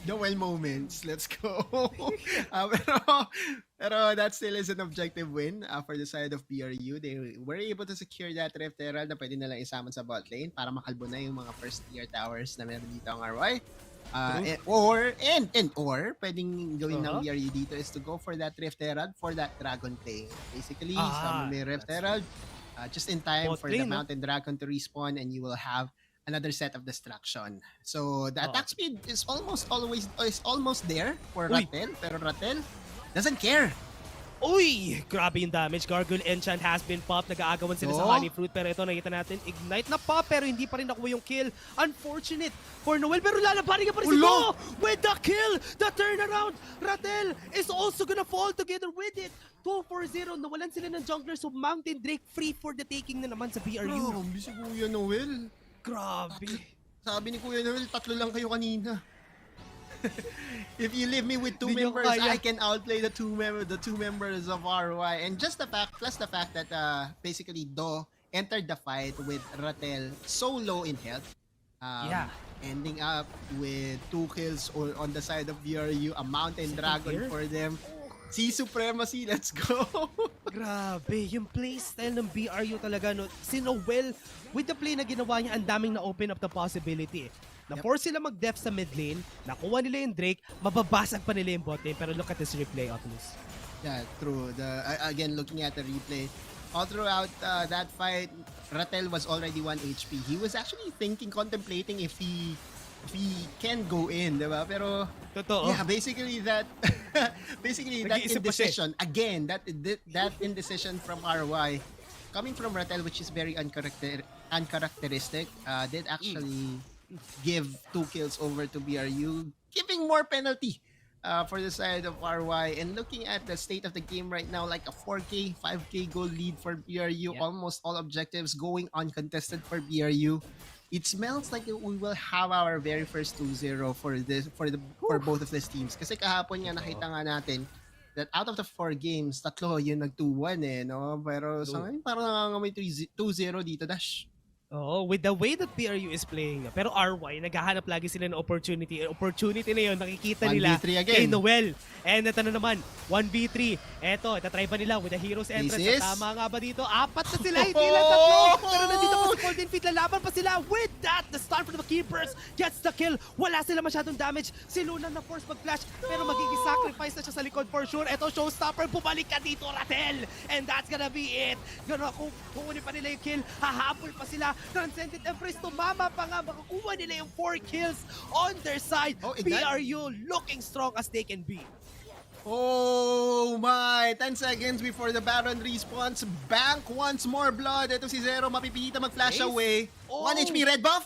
Noel moments. Let's go. Pero that still is an objective win for the side of BRU. They were able to secure that Rift Herald na pwede nalang isaman sa bot lane para makalbo na yung mga first tier towers na meron dito ang RY. Or pwedeng gawin ng BRU dito is to go for that Rift Herald for that Dragon play. Basically, may Rift Herald just in time for the Mountain Dragon to respawn and you will have another set of destruction. So the attack speed is almost there for Rattel, pero Rattel doesn't care. Uy! Grabe yung damage. Gargoyle Enchant has been popped. Nag-aagawan sila sa Honey Fruit. Pero ito, nakita natin, Ignite na pop. Pero hindi pa rin nakuha yung kill. Unfortunate for Noel. Pero lalabanin ka pa rin si Go! With the kill! The turnaround! Rattel is also gonna fall together with it. 2-4-0. Nawalan sila ng jungler. So Mountain Drake free for the taking na naman sa BRU. Grabe si Kuya Noel. Grabe. Sabi ni Kuya Noel, 3 lang kayo kanina. If you leave me with 2 members, I can outplay the two members of RY. And just the fact, plus the fact that basically Do entered the fight with Rattel so low in health. Ending up with 2 kills on the side of BRU, a Mountain Dragon for them. Si Supremacy, let's go! Grabe, yung playstyle ng BRU talaga, no? Si Noel, with the play na ginawa niya, ang daming na-open up the possibility. Na-force sila mag-def sa mid lane, nakuha nila yung Drake, mababasag pa nila yung bot lane, pero look at this replay, Oculus. Yeah, true. Again, looking at the replay, all throughout that fight, Rattel was already 1 HP. He was actually contemplating if he can go in, diba? Pero, totoo. Yeah, basically that indecision, again, that indecision from RY, coming from Rattel, which is very uncharacteristic, did actually give 2 kills over to BRU, giving more penalty for the side of RY. And looking at the state of the game right now, like a 4K, 5K goal lead for BRU, almost all objectives going uncontested for BRU. It smells like we will have our very first 2-0 for both of these teams. Kasi kahapon nga nakita nga natin that out of the 4 games, 3 yung nag-2-1 eh, no? Pero sa ngayon parang nangangamoy 2-0 dito, Dash. Oo, with the way that BRU is playing. Pero RY, naghahanap lagi sila ng opportunity. Opportunity na yun, nakikita nila kay Noel. And ito na naman, 1v3. Eto, itatry ba nila with the Hero's Entrance? Tama nga ba dito? 4 na sila, hindi lang 3. Pero nandito pa si Golden Feet, lalaban pa sila. With that, the stun from the Keepers gets the kill. Wala sila masyadong damage. Si Luna na force mag-flash, pero magiging sacrifice na siya sa likod for sure. Eto, Showstopper, bumalik ka dito, Rattel. And that's gonna be it. Gano'n, kung kukunin pa nila yung kill, hahabol pa sila. Transcendent Empress, tumama pa nga, makakuha nila yung 4 kills on their side. BRU looking strong as they can be. Oh my! 10 seconds before the Baron respawns. Bank once more blood. Ito si Zero, mapipilita mag-flash away. 1 HP red buff.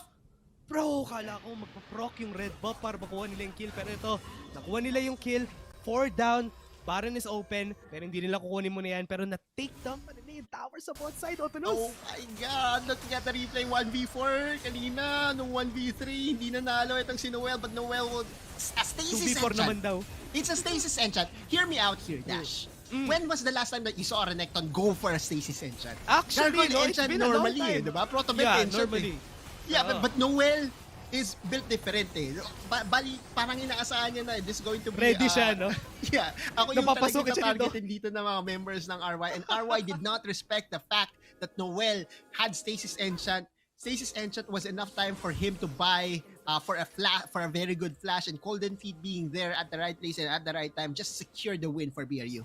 Bro, kala ko magpa-proc yung red buff para makuha nila yung kill. Pero ito, nakuha nila yung kill. 4 down. Baron is open, pero hindi nila kukunin mo na yan. Pero na-take down pa nila yung tower sa both side, Otonos. Oh my God! Looking at the replay, 1v4 kanina. Nung 1v3, hindi nanalo itong si Noel. But Noel will... A stasis 2v4 naman daw. It's a stasis enchant. Hear me out here, Dash. When was the last time that you saw a Renekton go for a stasis enchant? Actually, no, it's been normally, a long time. Diba? Prototype enchant. Normally. Yeah, but Noel is built different eh. Bali, parang inaasahan niya na this is going to be... Ready siya, no? Yeah. Ako yung talagang targetin dito ng mga members ng RY. And RY did not respect the fact that Noel had Stasis Enchant. Stasis Enchant was enough time for him to buy for a very good flash, and Golden Feet being there at the right place and at the right time just secure the win for BRU.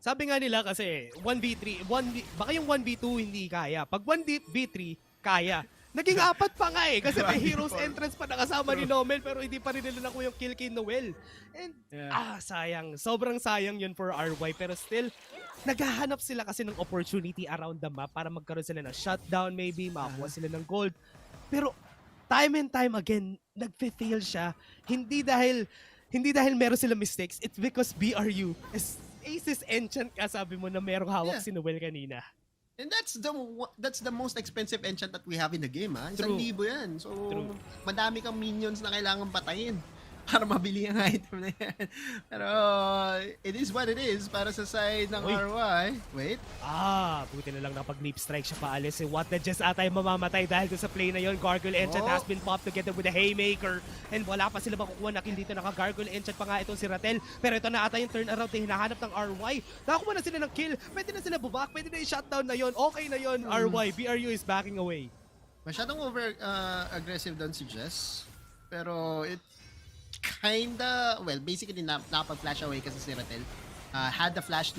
Sabi nga nila kasi 1v3, baka yung 1v2 hindi kaya. Pag 1v3, kaya. Naging apat pa nga eh. Kasi may Hero's Entrance pa nakasama ni Nomel pero hindi pa rin nila nakuha yung kill kay Noel. And sayang. Sobrang sayang yun for RY. Pero still, naghahanap sila kasi ng opportunity around the map para magkaroon sila ng shutdown maybe, makakuha sila ng gold. Pero time and time again, nagfe-fail siya. Hindi dahil meron sila mistakes. It's because BRU is Aces Enchant ka, sabi mo na merong hawak si Noel kanina. And that's the most expensive enchant that we have in the game, ha? 1,000 yan. So, madami kang minions na kailangan patayin para mabili ang item na yan. Pero, it is what it is para sa side ng RY. Wait. Buti na lang napag-leap strike siya paalis. What the just atay mamamatay dahil sa play na yon. Gargoyle Enchant has been popped together with a Haymaker. And wala pa sila makukuha na kill dito. Naka-Gargoyle Enchant pa nga itong si Ratel. Pero ito na ata yung turnaround na hinahanap ng RY. Nakakuha na sila ng kill. Pwede na sila bubak. Pwede na yung shutdown na yon. Okay na yon, RY. BRU is backing away. Masyadong over-aggressive doon si Jess. Pero kinda, well, basically napag-flash away kasi si Ratel. Had the flash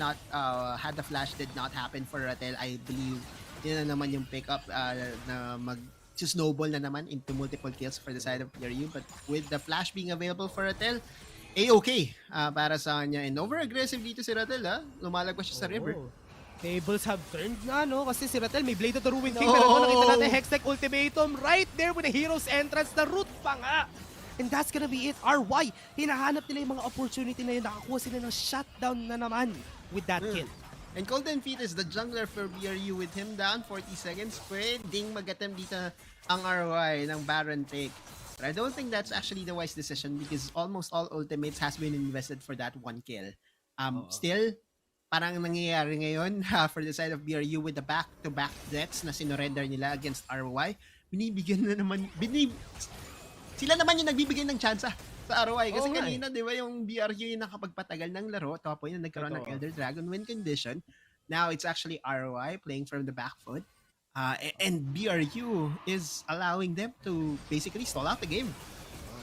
did not happen for Ratel, I believe yun na naman yung pickup na mag-snowball na naman into multiple kills for the side of BRU. But with the flash being available for Ratel, okay para sa kanya. And over-aggressive dito si Ratel, lumalagwas siya sa river. Tables have turned na, no? Kasi si Ratel may Blade of the Ruined King. Pero nakita natin Hextech Ultimatum right there with the Hero's Entrance. The root pa nga. And that's gonna be it. RY, hinahanap nila yung mga opportunity na yun. Nakakuha sila ng shutdown na naman with that kill. And Golden Feet is the jungler for BRU. With him down 40 seconds, pwedeng mag-attempt dito ang RY ng Baron take. But I don't think that's actually the wise decision because almost all ultimates has been invested for that one kill. Still, parang nangyayari ngayon for the side of BRU with the back-to-back deaths na sinurrender nila against RY. Binibigyan na naman, sila naman yung nagbibigay ng tsansa sa RY. Kasi kanina, di ba, yung BRU yung nakapagpatagal ng laro. Tapos yun, nagkaroon ng Elder Dragon win condition. Now, it's actually RY playing from the back foot. And BRU is allowing them to basically stall out the game.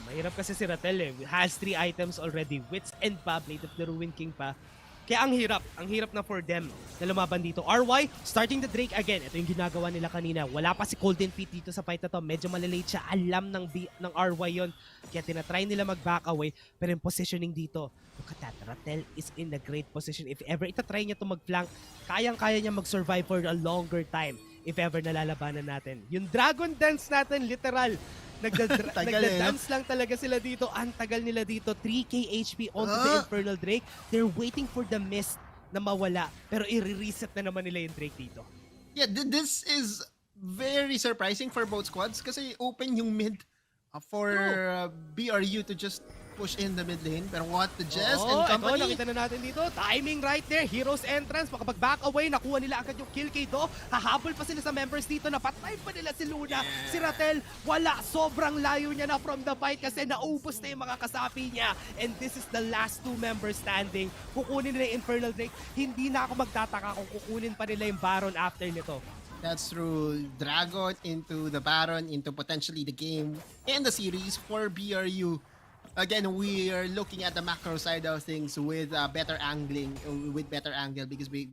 Mahirap kasi si Ratel has 3 items already. Wits and pa, Blade of the Ruined King pa. Kaya ang hirap na for them na lumaban dito. RY, starting the Drake again. Ito yung ginagawa nila kanina. Wala pa si Golden Feet dito sa fight na to. Medyo malalate siya. Alam ng RY yon. Kaya tinatry nila mag-back away. Pero yung positioning dito, look at that. Ratel is in a great position. If ever itatry niya to mag-flank, kayang-kaya niya mag-survive for a longer time. If ever nalalabanan natin. Yung Dragon Dance natin, literal. Nagda-dance lang talaga sila dito. Ang tagal nila dito. 3k HP onto the Infernal Drake. They're waiting for the mist na mawala. Pero i-reset na naman nila yung Drake dito. Yeah, this is very surprising for both squads kasi open yung mid for BRU to just push in the mid lane. Pero what the Jess and company? Nakita na natin dito. Timing right there. Hero's Entrance. Makapag-back away. Nakuha nila agad yung kill kay Do. Hahabol pa sila sa members dito. Napatay pa nila si Luna. Si Ratel, wala. Sobrang layo niya na from the fight kasi naubos na yung mga kasapi niya. And this is the last 2 members standing. Kukunin nila yung Infernal Drake. Hindi na ako magtataka kung kukunin pa nila yung Baron after nito. That's true. Dragon into the Baron, into potentially the game and the series for BRU. Again, we are looking at the macro side of things with better angling, because we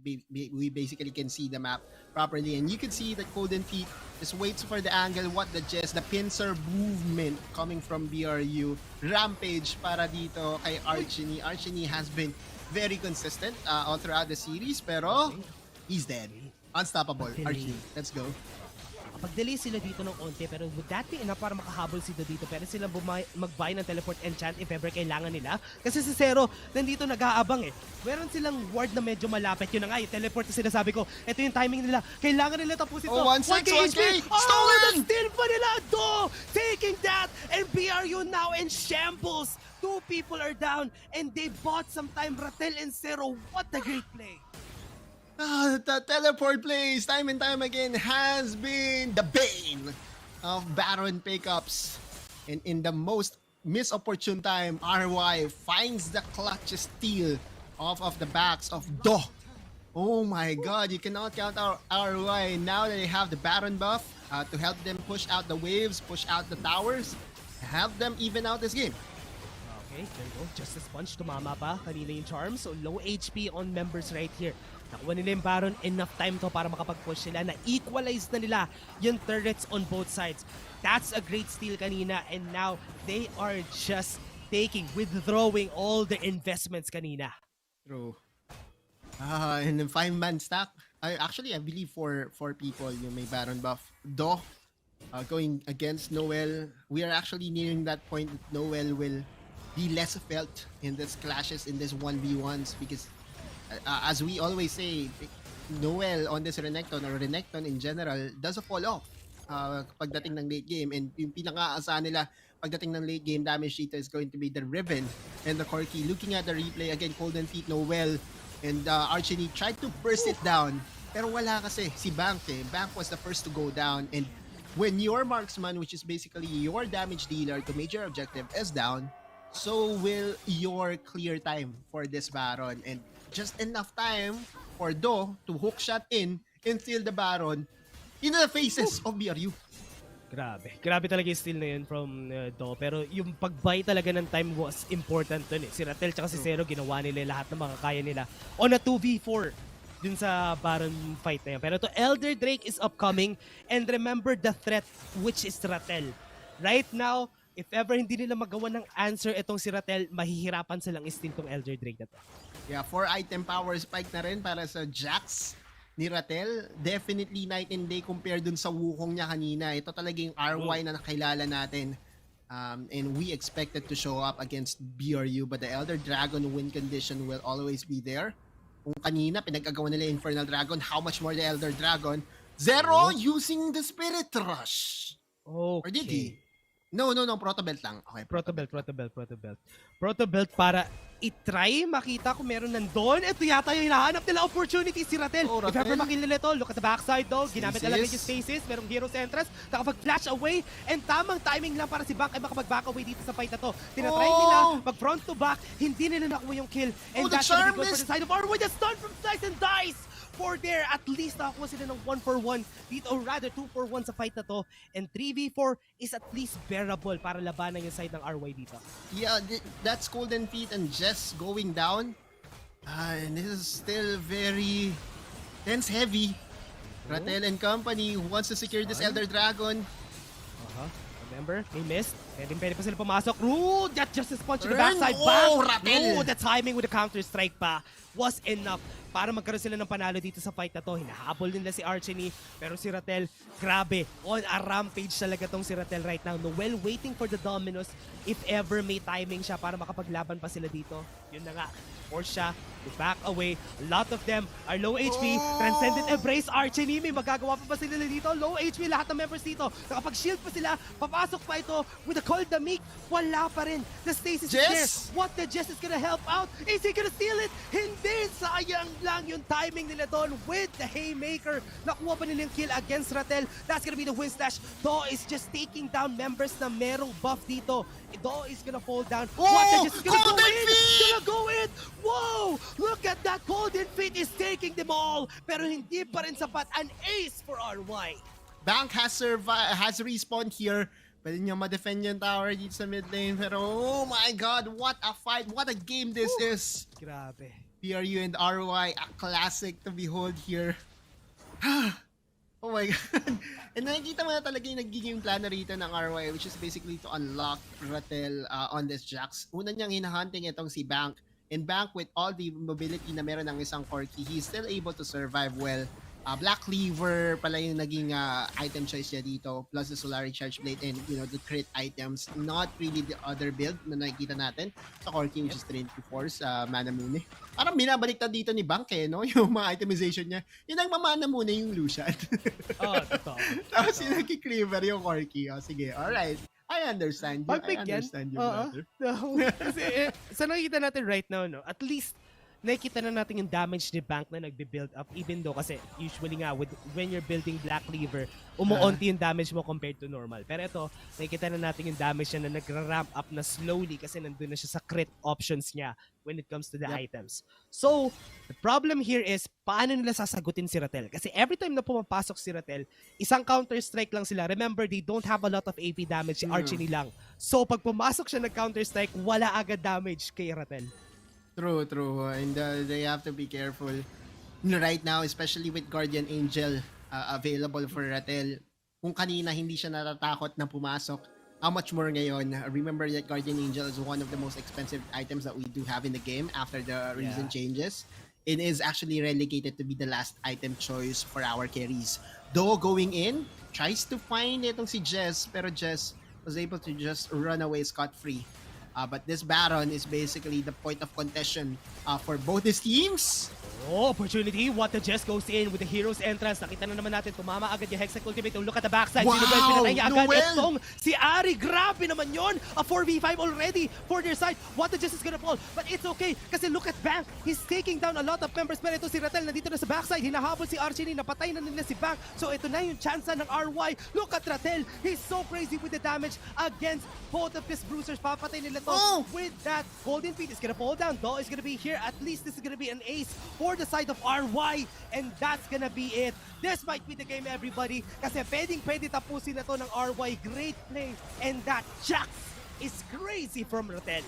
basically can see the map properly. And you can see that Golden Feet just waits for the angle, what the Jess, the pincer movement coming from BRU. Rampage para dito kay Archini. Archini has been very consistent all throughout the series, pero he's dead. Unstoppable. Archini, let's go. Pag-delay sila dito ng onte, pero would that be enough para makahabol sila dito? Pero sila mag-buy ng teleport enchant if ever kailangan nila. Kasi si Zero, nandito nag-aabang Meron silang ward na medyo malapit. Yun na nga, teleport na sila. Sabi ko, ito yung timing nila. Kailangan nila tapusin ito. 1K! Stolen! Still pa nila! Do! Taking that! And BRU now in shambles! 2 people are down and they bought some time. Ratel and Zero, what a great play! The teleport plays time and time again has been the bane of Baron pickups. And in the most misopportune time, RY finds the clutch steal off of the backs of Do. Oh my god, you cannot count our RY now that they have the Baron buff to help them push out the waves, push out the towers, help them even out this game. Okay, there you go. Justice Punch, tumama pa. Kanina yung charm. So low HP on members right here. Nakuha nila yung Baron. Enough time to para makapag-push sila. Na-equalize na nila yung turrets on both sides. That's a great steal kanina. And now, they are just withdrawing all the investments kanina. True. And the 5-man stack. I believe for people, yung may Baron buff. Do, going against Noel. We are actually nearing that point that Noel will be less felt in these clashes, in this 1v1s, because as we always say, Noel on this Renekton or Renekton in general does a fall off pagdating ng late game, and yung pinaka-aasahan nila pagdating ng late game damage dito is going to be the Riven and the Corki. Looking at the replay again, Golden Feet, Noel, and Archie tried to burst it down, pero wala kasi si Bank eh. Bank was the first to go down, and when your marksman, which is basically your damage dealer to major objective, is down, so will your clear time for this Baron, and just enough time for Do to hook shot in and steal the Baron in the faces of BRU. Grabe. Grabe talaga yung steal na yun from Do. Pero yung pag-buy talaga ng time was important dun eh. Si Ratel tsaka si Zero, ginawa nila lahat ng mga kaya nila on a 2v4 dun sa Baron fight na yun. Pero to Elder Drake is upcoming, and remember the threat, which is Ratel. Right now, if ever hindi nila magawa ng answer itong si Ratel, mahihirapan silang i-steal tong Elder Drake na to. Yeah, 4 item power spike na rin para sa Jax ni Ratel. Definitely night and day compared dun sa Wukong niya kanina. Ito talaga yung RY na nakilala natin. And we expect it to show up against BRU, but the Elder Dragon win condition will always be there. Kung kanina pinag-agawa nila Infernal Dragon, how much more the Elder Dragon? Zero using the Spirit Rush. Okay. Or did he? No, Protobelt lang. Okay, Protobelt para i-try makita kung meron nandun. Ito yata yung hinahanap nila opportunity si Ratel. Oh, If ever makilala nila ito, look at the backside though. Ginamit Stasis. nila yung stasis. Merong Hero's Entrance. Nakapag-flash away. And tamang timing lang para si Bank ay makapag-back away dito sa fight na to. Tinatry nila mag-front to back. Hindi nila nakuha yung kill. And the that's gonna be good charm for the side of Arrow. The stun from Slice and Dice! For there, at least nakakuha sila ng 1-for-1 dito, or rather 2-for-1 sa fight na to, and 3v4 is at least bearable para labanan yung side ng RY dito. Yeah, that's Golden Feet and Jess going down. And this is still very tense heavy. Ratel and company who wants to secure this Elder Dragon. Remember, they missed. Pwede pa sila pumasok. Ooh, that Justice Punch in the Turn! backside. Oh, Back! Ratel! Ooh, the timing with the counter-strike pa was enough para magkaroon sila ng panalo dito sa fight na to. Hinahabol nila si Archie, pero si Ratel, grabe. On a rampage talaga tong si Ratel right now. Noel waiting for the dominoes if ever may timing siya para makapaglaban pa sila dito. Yun na nga. Force siya to back away. A lot of them are low HP. Transcendent Embrace, Archie, may magagawa pa ba sila dito? Low HP lahat ng members dito. Nakapag-shield pa sila. Papasok pa ito with a Cold Damik. Wala pa rin. The stasis is there. What the Jess is gonna help out? Is he gonna steal it? Hindi. Sayang lang yung timing nila doon with the Haymaker. Nakuha pa nila yung kill against Ratel. That's gonna be the win slash. Do is just taking down members na merong buff dito. Do is gonna fall down. What the Jess is gonna go in? Gonna go in! Whoa! Look at that! Golden Feet is taking them all! Pero hindi pa rin sapat. An ace for RY. Bank has respawned here. Pwede niya ma-defend yung tower dito sa mid lane. Pero oh my god, what a fight! What a game this is! Grabe. BRU and RY, a classic to behold here. Oh my god. And nakikita mo na talaga yung nagiging plano rito ng RY, which is basically to unlock Ratel on this Jax. Una niyang hinahunting itong si Bank. And Bank, with all the mobility na meron ng isang Corki, he's still able to survive well. Black Cleaver pala yung naging item choice niya dito, plus the Solari Charge Blade and the crit items. Not really the other build na nakikita natin sa Corki, which is Trinity Force, Mana Mune. Parang binabaliktad dito ni Bank no? Yung mga itemization niya. Yung nagmamana muna yung Lucian. Totoo. Tapos yung nagki-Cleaver yung Corki. Sige, alright. I understand you. I understand you, brother. Kasi sa nakikita natin right now, no, at least nakikita na natin yung damage ni Bank na nagbe-build up even though kasi usually nga when you're building Black Cleaver, umuunti yung damage mo compared to normal. Pero ito, nakikita na natin yung damage niya na nagra-ramp up na slowly kasi nandun na siya sa crit options niya when it comes to the items. So, the problem here is paano nila sasagutin si Ratel? Kasi every time na pumapasok si Ratel, isang counter-strike lang sila. Remember, they don't have a lot of AP damage, si Archie lang. So, pag pumasok siya nag-counter-strike, wala agad damage kay Ratel. True. And they have to be careful right now, especially with Guardian Angel available for Ratel. Kung kanina hindi siya natatakot na pumasok, how much more ngayon? Remember that Guardian Angel is one of the most expensive items that we do have in the game after the recent changes. It is actually relegated to be the last item choice for our carries. Though going in, tries to find itong si Jess, pero Jess was able to just run away scot-free. But this Baron is basically the point of contention for both these teams. Oh, opportunity. What the Jess goes in with the hero's entrance. Nakita na naman natin, tumama agad yung Hextech ultimate. Look at the backside. Wow! Pinatay niya agad. Noel! Itong si Ari. Grabe naman yon. A 4v5 already for their side. What the Jess is gonna fall. But it's okay. Kasi look at Bank. He's taking down a lot of members. Pero ito si Ratel nandito na sa backside. Hinahabol si Archie. Napatay na nila si Bank. So ito na yung chance ng RY. Look at Ratel. He's so crazy with the damage against both of his bruisers. Papatay nila to with that. Golden Feet is gonna fall down. Do is gonna be here. At least this is gonna be an ace for the side of RY, and that's gonna be it. This might be the game, everybody, kasi pwede tapusin na to ng RY. Great play, and that Jax is crazy from Ratel.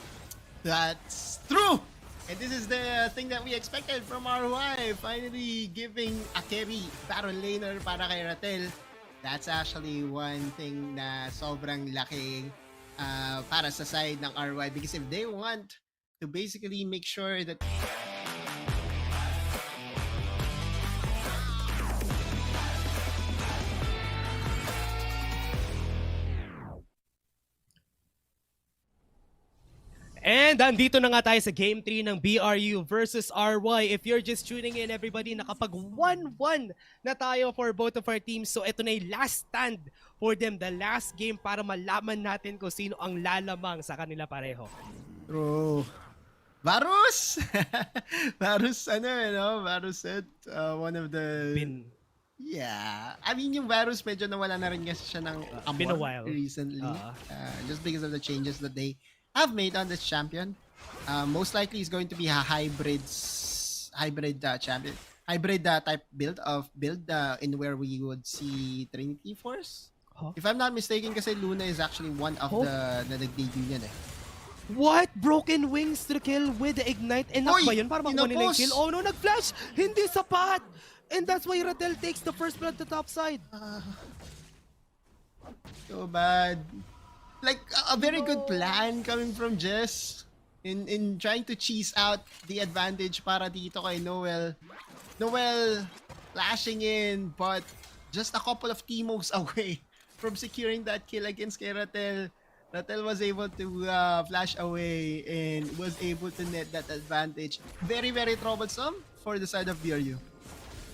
That's true! And this is the thing that we expected from RY, finally giving a carry Baron Laner para kay Ratel. That's actually one thing na sobrang laki para sa side ng RY, because if they want to basically make sure that And andito na nga tayo sa Game 3 ng BRU versus RY. If you're just tuning in, everybody, nakapag 1-1 na tayo for both of our teams. So ito na yung last stand for them, the last game para malaman natin kung sino ang lalamang sa kanila pareho. True. Varus! Varus, Varus said, one of the... Yeah. I mean, yung Varus medyo nawala na rin kasi siya ng been a while recently. Just because of the changes that they have made on this champion. Most likely is going to be a hybrid champion. Hybrid type build in where we would see Trinity Force. If I'm not mistaken, kasi Luna is actually one of the nag-debut yan eh. What? Broken wings to the kill with the ignite. Enough ba yun para makuha nila yung kill? Oh no, nag-flash! Hindi sapat! And that's why Ratel takes the first blood to top side. So bad. Like, a very good plan coming from Jess in trying to cheese out the advantage para dito kay Noel. Noel flashing in, but just a couple of T-moves away from securing that kill against kay Ratel. Ratel was able to flash away and was able to net that advantage. Very, very troublesome for the side of BRU.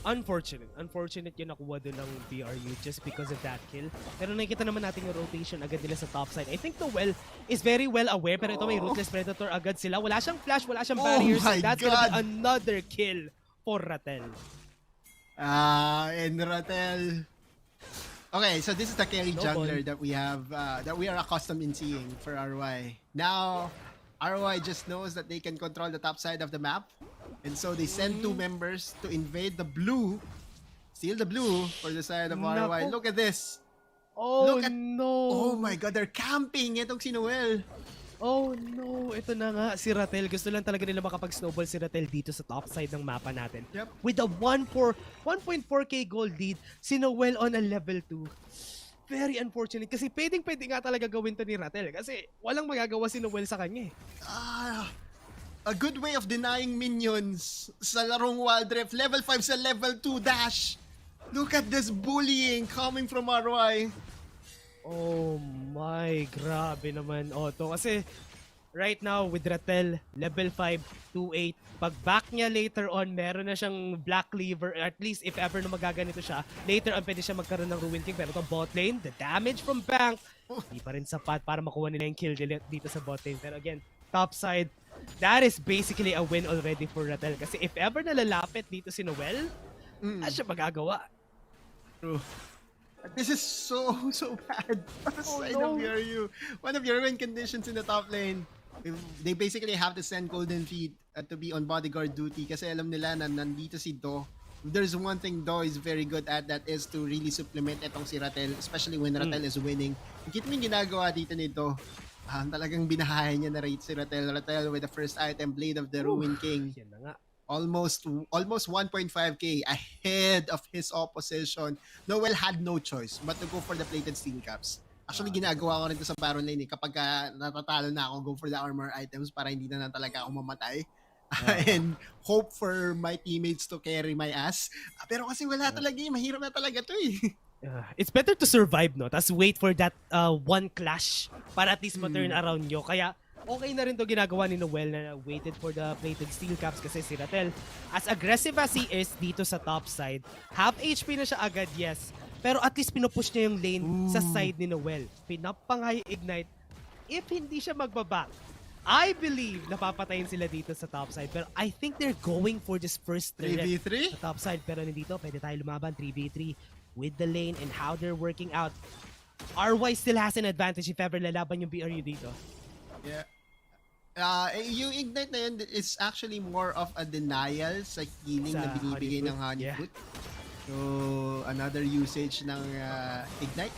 Unfortunate yung nakuha doon ng BRU just because of that kill. Pero nakikita naman natin yung rotation agad nila sa top side. I think Noel is very well aware, pero ito may Ruthless Predator agad sila. Wala siyang flash, wala siyang barriers. So that's gonna be another kill for Ratel. And Ratel... Okay, so this is the carry jungler that we have, that we are accustomed in seeing for RY. Now, RY just knows that they can control the top side of the map. And so they send two members to invade the blue, steal the blue for the side of RY. Look at this. Oh no. Oh my god, they're camping. Itong si Noel. Oh no, ito na nga si Ratel. Gusto lang talaga nila makapag-snowball si Ratel dito sa top side ng mapa natin. Yep. With a 1.4k gold lead, si Noel on a level 2. Very unfortunate kasi pwede nga talaga gawin to ni Ratel kasi walang magagawa si Noel sa kanya eh. A good way of denying minions sa larong Wild Rift. Level 5 sa level 2 dash. Look at this bullying coming from RY. Oh my, grabe naman Otto. Kasi right now with Ratel, level 5, 2-8. Pag back niya later on, meron na siyang Black Cleaver. At least if ever na magaganito siya, later on pwede siya magkaroon ng Ruin King. Pero itong bot lane, the damage from Bank, hindi pa rin sapat para makuha nila yung kill dito sa bot lane. Pero again, top side, that is basically a win already for Ratel. Kasi if ever nalalapit dito si Noel, wala siya magagawa. True. This is so bad. Oh, Side no. of BRU. One of your win conditions in the top lane. They basically have to send Golden Feet to be on bodyguard duty kasi alam nila na nandito si Do. If there's one thing Do is very good at, that is to really supplement itong si Ratel, especially when Ratel is winning. Kita mo yung ginagawa dito ni Do. Talagang binahayan niya na rate si Ratel. Ratel with the first item, Blade of the Ruin King. Yan na nga. Almost 1.5k ahead of his opposition. Noel had no choice but to go for the plated steel caps. Actually, ginagawa ko rin ito sa Baron Lane. Kapag natatalo na ako, go for the armor items para hindi na talaga ako mamatay. And hope for my teammates to carry my ass. Pero kasi wala talaga mahirap na talaga to eh. It's better to survive, no? Tapos wait for that one clash para at least ma-turn around nyo. Kaya okay na rin to ginagawa ni Noel na waited for the plated steel caps kasi si Ratel, as aggressive as he is dito sa top side, half HP na siya agad, yes. Pero at least pinupush niya yung lane sa side ni Noel. Pinapangay ignite. If hindi siya magbaback, I believe napapatayin sila dito sa top side. Pero I think they're going for this first turret 3v3? sa top side. Pero nandito, pwede tayo lumaban 3v3 with the lane and how they're working out. RY still has an advantage if ever lalaban yung BRU dito. Yeah. Yung ignite na yun is actually more of a denial sa healing Sa na binibigay ng Honeyfoot. So, another usage ng ignite.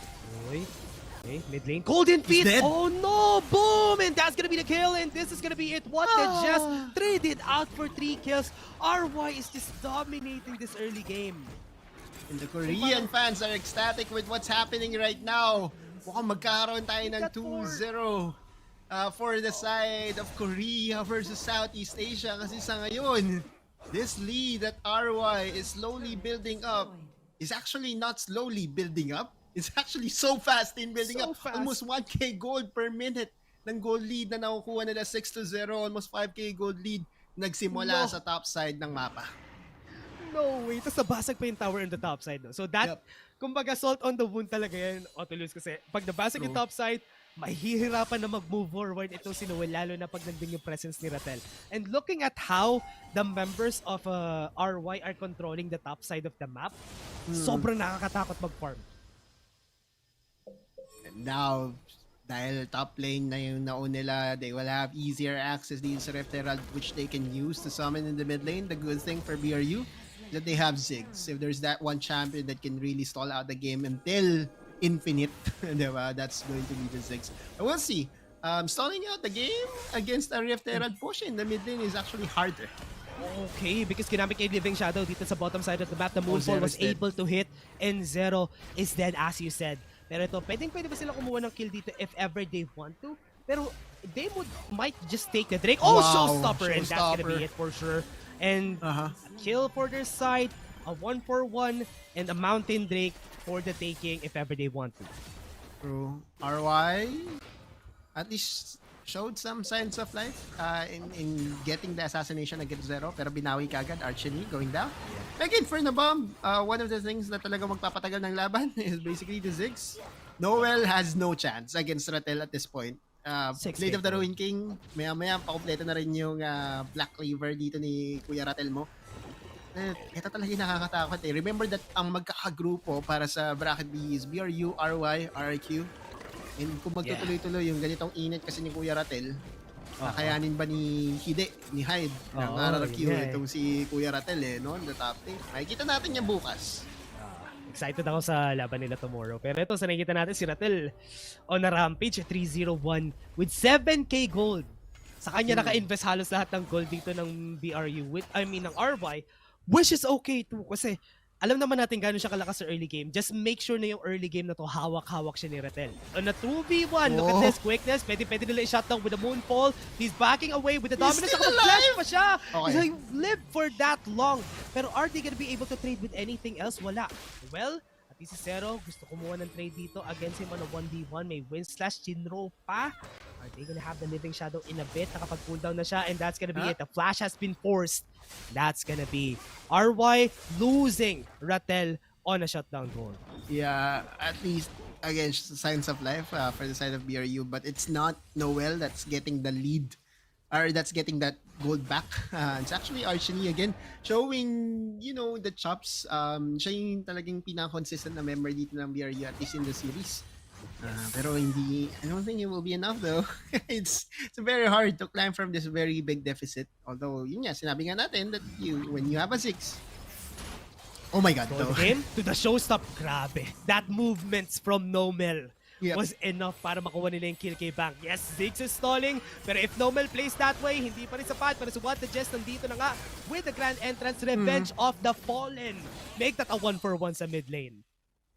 Okay, mid lane. Golden Feet! dead. Oh no! Boom! And that's gonna be the kill, and this is gonna be it. What they just traded out for 3 kills. RY is just dominating this early game. And the Korean fans are ecstatic with what's happening right now. Mukhang magkaroon tayo ng 2-0 for the side of Korea versus Southeast Asia. Kasi sa ngayon, this lead that RY is slowly building up is actually not slowly building up. It's actually so fast in building up. Fast. Almost 1k gold per minute ng gold lead na nakukuha nila 6-0. Almost 5k gold lead nagsimula sa top side ng mapa. No way. Tapos nabasag pa yung tower on the top side. No? So that, kumbaga, salt on the wound talaga yan, Otolus. Kasi pag nabasag yung top side, mahihirapan na mag-move forward itong si Noel, lalo na pag nandun yung presence ni Ratel. And looking at how the members of RY are controlling the top side of the map, sobrang nakakatakot mag-farm. And now, dahil top lane na yung naon nila, they will have easier access dito sa Rift Herald, which they can use to summon in the mid lane. The good thing for BRU that they have Ziggs. If there's that one champion that can really stall out the game until infinite, diba? That's going to be the Ziggs. But we'll see. Stalling out the game against a Rift Herald push in the mid lane is actually harder. Okay, because ginamit kay Living Shadow dito sa bottom side of the map. The Moonfall was able to hit, and Zero is dead as you said. Pero ito, pwede ba sila kumuha ng kill dito if ever they want to? Pero they might just take the Drake. Oh, Wow, Showstopper! And that's gonna be Showstopper. it for sure. And a kill for their side, a 1-for-1, and a Mountain Drake for the taking if ever they want to. True. RY at least showed some signs of life in getting the assassination against Zero, pero binawi kagad, Archie going down. Again, for the bomb, one of the things na talaga magpapatagal ng laban is basically the Ziggs. Noel has no chance against Ratel at this point. Blade of the Ruin King, maya-maya pakompleto na rin yung Black Cleaver dito ni Kuya Ratel mo. Ito talaga yung nakakatakot eh. Remember that ang magkakagrupo para sa bracket B is BRU, RY, RQ. And kung magtutuloy-tuloy yung ganitong init kasi ni Kuya Ratel, kakayanin ba ni Hide, ni Hyde, ng RRQ itong si Kuya Ratel eh, no? The top 10. Makikita natin yan bukas. Excited ako sa laban nila tomorrow. Pero ito, sa nakikita natin si Ratel on a rampage, 301 with 7k gold. Sa kanya naka-invest halos lahat ng gold dito ng BRU, ng RY, which is okay too. Kasi alam naman natin gano'n siya kalakas sa early game. Just make sure na yung early game na to, hawak-hawak siya ni Ratel. On a 2v1, look at this quickness. Pwede nila i-shutdown with the Moonfall. He's backing away with the dominance. Nakapag-flash pa siya. He lived for that long. Pero are they gonna be able to trade with anything else? Wala. Well, at least si Zero gusto kumuha ng trade dito against him on a 1v1. May win/Jinro pa. Are they gonna have the Living Shadow in a bit? Nakapag-cooldown na siya, and that's gonna be it. The flash has been forced. That's gonna be RY losing Ratel on a shutdown goal. Yeah, at least against signs of life for the side of BRU, but it's not Noel that's getting the lead or that's getting that gold back. It's actually Archie again showing, the chops. Siya yung talagang pinaka-consistent na member dito ng BRU, at least in the series. Pero hindi, I don't think it will be enough though. It's very hard to climb from this very big deficit. Although, yun nga, sinabi nga natin that when you have a 6, oh my god, though. Him to the showstop. Grabe. That movements from Nomel Yep. was enough para makuha nila yung kill kay Bang. Yes, Ziggs is stalling, pero if Nomel plays that way, hindi pa rin sapat. Pero What the Jest nandito na nga with the grand entrance, Revenge of the Fallen. Make that a 1-for-1 sa mid lane.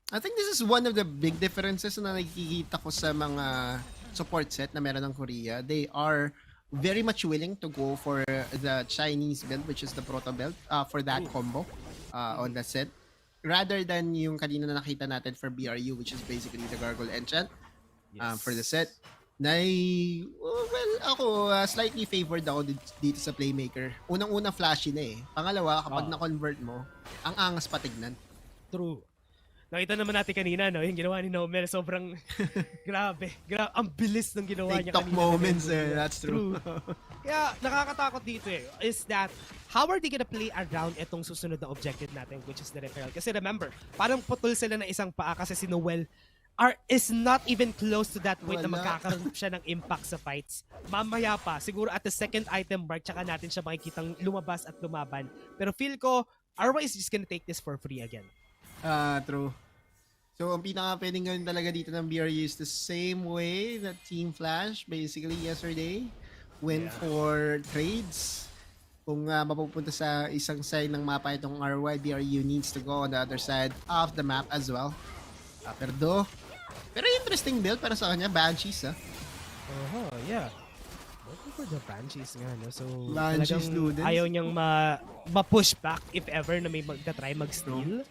I think this is one of the big differences na nakikita ko sa mga support set na meron ng Korea. They are very much willing to go for the Chinese build, which is the Proto build, for that combo on the set. Rather than yung kanina na nakita natin for BRU, which is basically the Gargoyle Enchant for the set. Ako slightly favored ako dito sa Playmaker. Unang-una flashy na eh. Pangalawa, kapag na-convert mo, ang angas patignan. True. Nakita naman natin kanina, no? Yung ginawa ni Nomel, sobrang grabe. Ang bilis ng ginawa niya TikTok kanina. moments that's true. Kaya nakakatakot dito is that how are they gonna play around itong susunod na objective natin, which is the referral? Kasi remember, parang putol sila na isang paa kasi si Noel is not even close to that point na magkakaroon siya ng impact sa fights. Mamaya pa, siguro at the second item mark, tsaka natin siya makikitang lumabas at lumaban. Pero feel ko, RY is just gonna take this for free again. True. So, ang pinaka pwedeng gawin talaga dito ng BRU is the same way that Team Flash basically yesterday went for trades. Kung mapupunta sa isang side ng mapa itong RY, BRU needs to go on the other side of the map as well. Pero interesting build para sa kanya, Banshees Yeah. Looking for the Banshees nga, no? So, Banshees Ludens. ayaw niyang ma-push back if ever na may magta-try mag-steal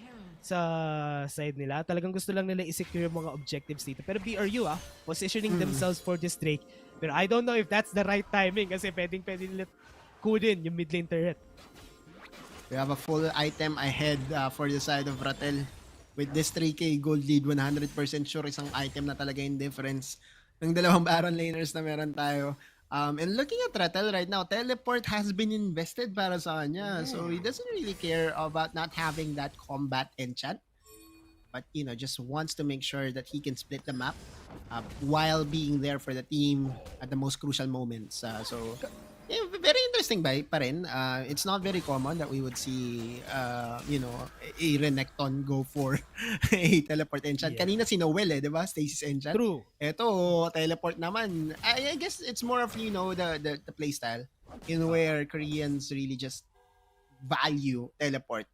sa side nila. Talagang gusto lang nila i-secure yung mga objectives dito. Pero BRU, positioning themselves for this Drake. Pero I don't know if that's the right timing kasi pwedeng nila kudin yung mid lane turret. We have a full item ahead for the side of Ratel. With this 3k gold lead, 100% sure isang item na talaga yung difference ng dalawang Baron laners na meron tayo. And looking at Ratel right now, teleport has been invested para sa kanya. So he doesn't really care about not having that combat enchant. But, just wants to make sure that he can split the map while being there for the team at the most crucial moments. Very interesting pa rin. It's not very common that we would see, a Renekton go for a teleport enchant. Yeah. Kanina si Noel di ba? Stasis enchant. True. Ito, teleport naman. I guess it's more of, the playstyle in where Koreans really just value teleport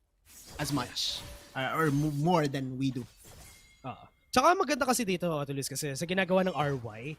as much or more than we do. Tsaka maganda kasi dito, Tulis, kasi sa ginagawa ng RY,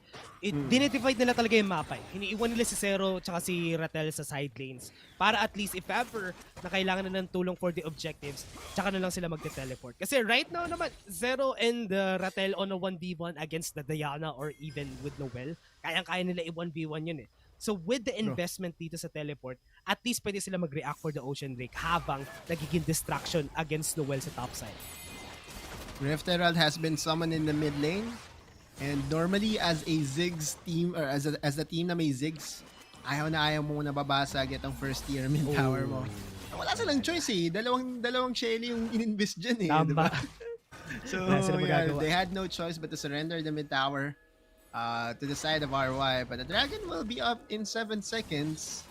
dinidivide nila talaga yung mapa. Hiniiwan nila si Zero tsaka si Ratel sa side lanes para at least if ever na kailangan na ng tulong for the objectives, tsaka na lang sila magte-teleport. Kasi right now naman, Zero and Ratel on a 1v1 against the Diana or even with Noel, kayang-kaya nila i-1v1 yun eh. So with the investment dito sa teleport, at least pwede sila mag-react for the Ocean Drake habang nagiging distraction against Noel sa top side. Rift Herald has been summoned in the mid lane. And normally as a Ziggs team, or as the team na may Ziggs, ayaw mo na babasag itong first tier mid tower mo. Wala silang choice eh. Dalawang Shelly yung in-invest dyan eh. Tama. Diba? So they had no choice but to surrender the mid tower to the side of RY. But the dragon will be up in 7 seconds.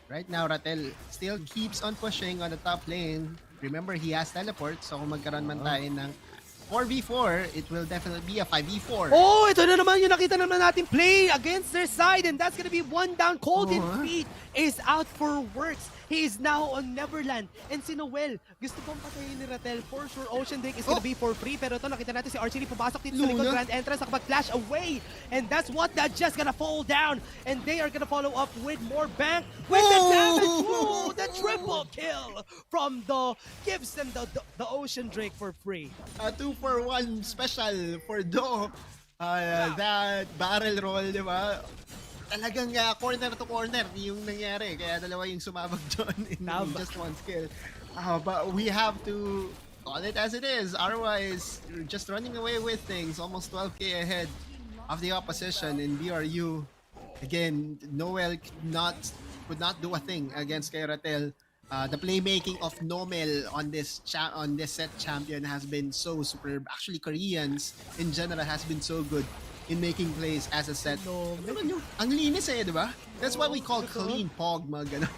Right now, Ratel still keeps on pushing on the top lane. Remember, he has teleport, so kung magkaroon man tayo ng 4v4, it will definitely be a 5v4. Oh, ito na naman yung nakita naman natin play against their side, and that's gonna be one down. Golden Feet is out for works. He is now on Neverland. And si Noel, gusto pong patayin ni Ratel. For sure, Ocean Drake is gonna be for free. Pero ito, nakita natin si Archery pumasok dito sa likod grand entrance, nakapag-flash away. And that's what that just gonna fall down. And they are gonna follow up with more bank. With the damage! Whoa, the triple kill from the gives them the Ocean Drake for free. A 2-for-1 special for Do. That barrel roll, di ba? Talagang corner to corner yung nangyari. Kaya dalawa yung sumabag doon in just one skill. But we have to call it as it is. RY is just running away with things. Almost 12k ahead of the opposition in BRU. Again, Noel could not do a thing against kay Ratel. The playmaking of Nomel on this set champion has been so superb. Actually, Koreans in general has been so good in making plays as a set. Nomel. Ano naman yung, ang linis di ba? That's what we call totoo. clean pog, mga ganun.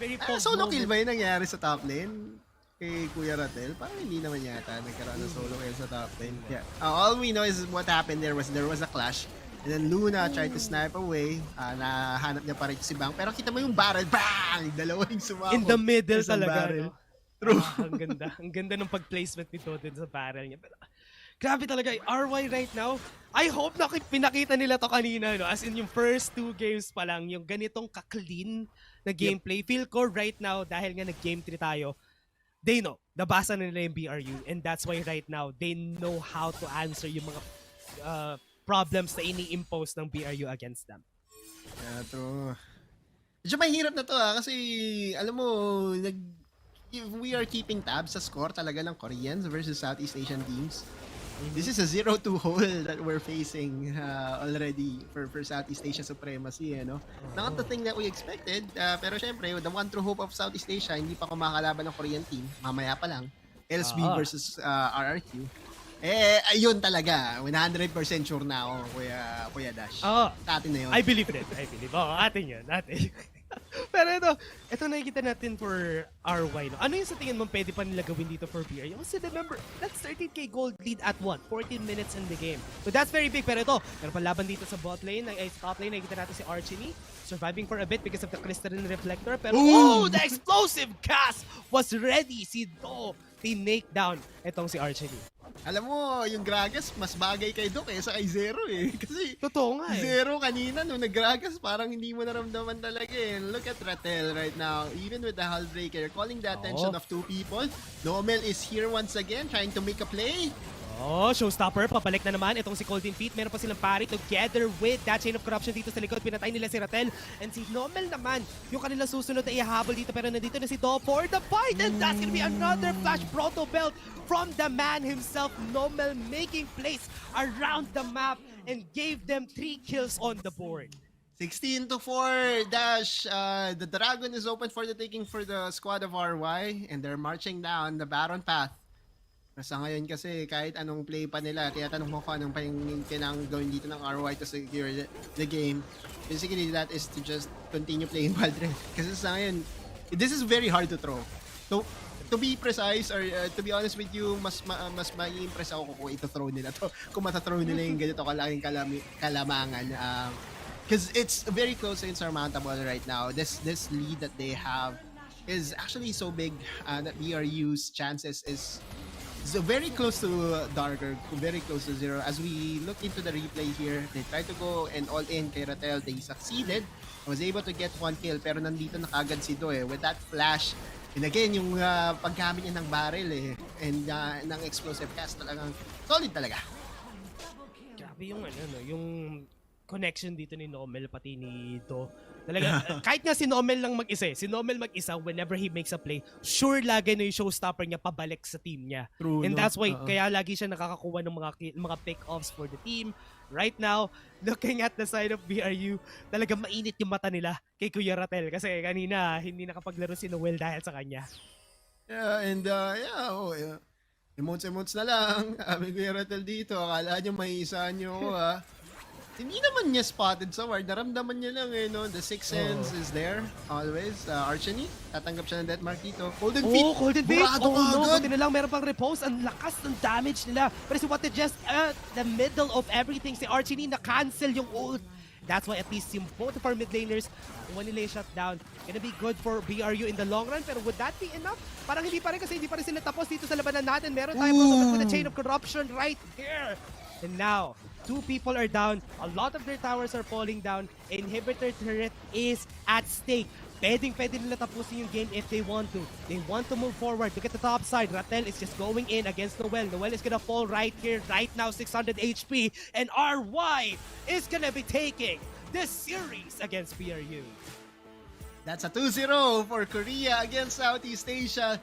Very Solo kill moment. ba yung nangyari sa top lane? Kay Kuya Ratel? Parang hindi naman yata nagkaroon ng solo kill sa top lane. Yeah. All we know is what happened there was a clash. And then Luna tried to snipe away. Nahanap niya pa rin si Bang. Pero kita mo yung barrel. Bang! Dalawang sumako. In the middle Isang talaga, barrel. no? True. Ang ganda. Ang ganda ng pag-placement nito din sa barrel niya. Pero, grabe talaga. RY right now, I hope na pinakita nila to kanina, no? As in yung first 2 games pa lang, yung ganitong ka-clean na gameplay. Feel ko right now, dahil nga nag-game 3 tayo, they know. Nabasa na nila yung BRU. And that's why right now, they know how to answer yung mga problems na ini-impose ng BRU against them. Yeah, true. Medyo mahirap na to kasi alam mo, if we are keeping tabs sa score talaga ng Koreans versus Southeast Asian teams, this is a 0-2 hole that we're facing already for Southeast Asia supremacy. Not the thing that we expected, pero syempre, the one true hope of Southeast Asia, hindi pa kumakalaban ng Korean team, mamaya pa lang, LSB versus RRQ. Ayun talaga. 100% sure na ako, Kuya Dash. Atin na yun. I believe it. Atin yun. Atin. Pero ito nakikita natin for RY. No? Ano yung sa tingin mo pwede pa nila gawin dito for BRU? Kasi remember, that's 13k gold lead at 14 minutes in the game. So that's very big. Pero meron pa laban dito sa bot lane, sa top lane, nakikita natin si Archie surviving for a bit because of the crystalline reflector. Pero the explosive cast was ready. Si Do, tinake down itong si Archie. Alam mo, yung Gragas, mas bagay kay Doc kaysa kay Zero Kasi totoo nga Zero kanina, nung nag-Gragas, parang hindi mo naramdaman talaga Look at Ratel right now. Even with the Hullbreaker, calling the attention of 2 people. Nomel is here once again, trying to make a play. Showstopper, papalik na naman itong si Golden Feet. Meron pa silang pari together with that chain of corruption dito sa likod. Pinatay nila si Ratel. And si Nomel naman, yung kanilang susunod na ihahabol dito. Pero nandito na si Do for the fight. And that's gonna be another flash proto belt from the man himself. Nomel making plays around the map and gave them 3 kills on the board. 16-4, Dash. The Dragon is open for the taking for the squad of RY. And they're marching down the Baron path. Sa ngayon kasi kahit anong play pa nila, tinatanong mo kung anong kailangang gawin dito ng RY to secure the game. Basically, that is to just continue playing Wild Rift. Kasi sa ngayon, this is very hard to throw. To be precise, or to be honest with you, mas mai-impress ako kung ito-throw nila to. Kung matathrow nila yung ganito kalaking kalamangan. Because it's very close to insurmountable right now. This lead that they have is actually so big that BRU's chances is so very close to Darker, very close to 0. As we look into the replay here, they tried to go and all in kay Ratel. They succeeded. Was able to get 1 kill, pero nandito na kagad si Do with that flash. And again, yung paggamit niya ng barrel and ng explosive cast talagang solid talaga. Grabe yung yung connection dito ni Nomel pati ni Do. Talaga, kahit nga si Nomel lang mag-isa, whenever he makes a play, sure lagi na yung showstopper niya pabalik sa team niya. True, and that's why, kaya lagi siya nakakakuha ng mga pick-offs for the team. Right now, looking at the side of BRU, talaga mainit yung mata nila kay Kuya Ratel. Kasi kanina, hindi nakapaglaro si Noel dahil sa kanya. Yeah, and emotes na lang. Sabi Kuya Ratel dito, akala nyo may isaan nyo ako Hindi naman niya spotted sa ward. Naramdaman niya lang The sixth sense is there. Always. Archie, tatanggap siya ng death mark dito. Golden Feet! Golden Feet! Burado Buti na lang meron pang repose. Ang lakas ng damage nila. Pero si What just the middle of everything. Si Archie na-cancel yung ult. That's why at least yung both of our mid laners, when nila shut down, gonna be good for BRU in the long run. Pero would that be enough? Parang hindi pa rin kasi hindi pa rin sila tapos dito sa labanan natin. Meron tayong with the chain of corruption right here. And now, 2 people are down. A lot of their towers are falling down. Inhibitor turret is at stake. Pwede nila tapusin yung game if they want to. They want to move forward. Look at the top side. Ratel is just going in against Noel. Noel is gonna fall right here, right now, 600 HP. And RY is gonna be taking this series against BRU. That's a 2-0 for Korea against Southeast Asia.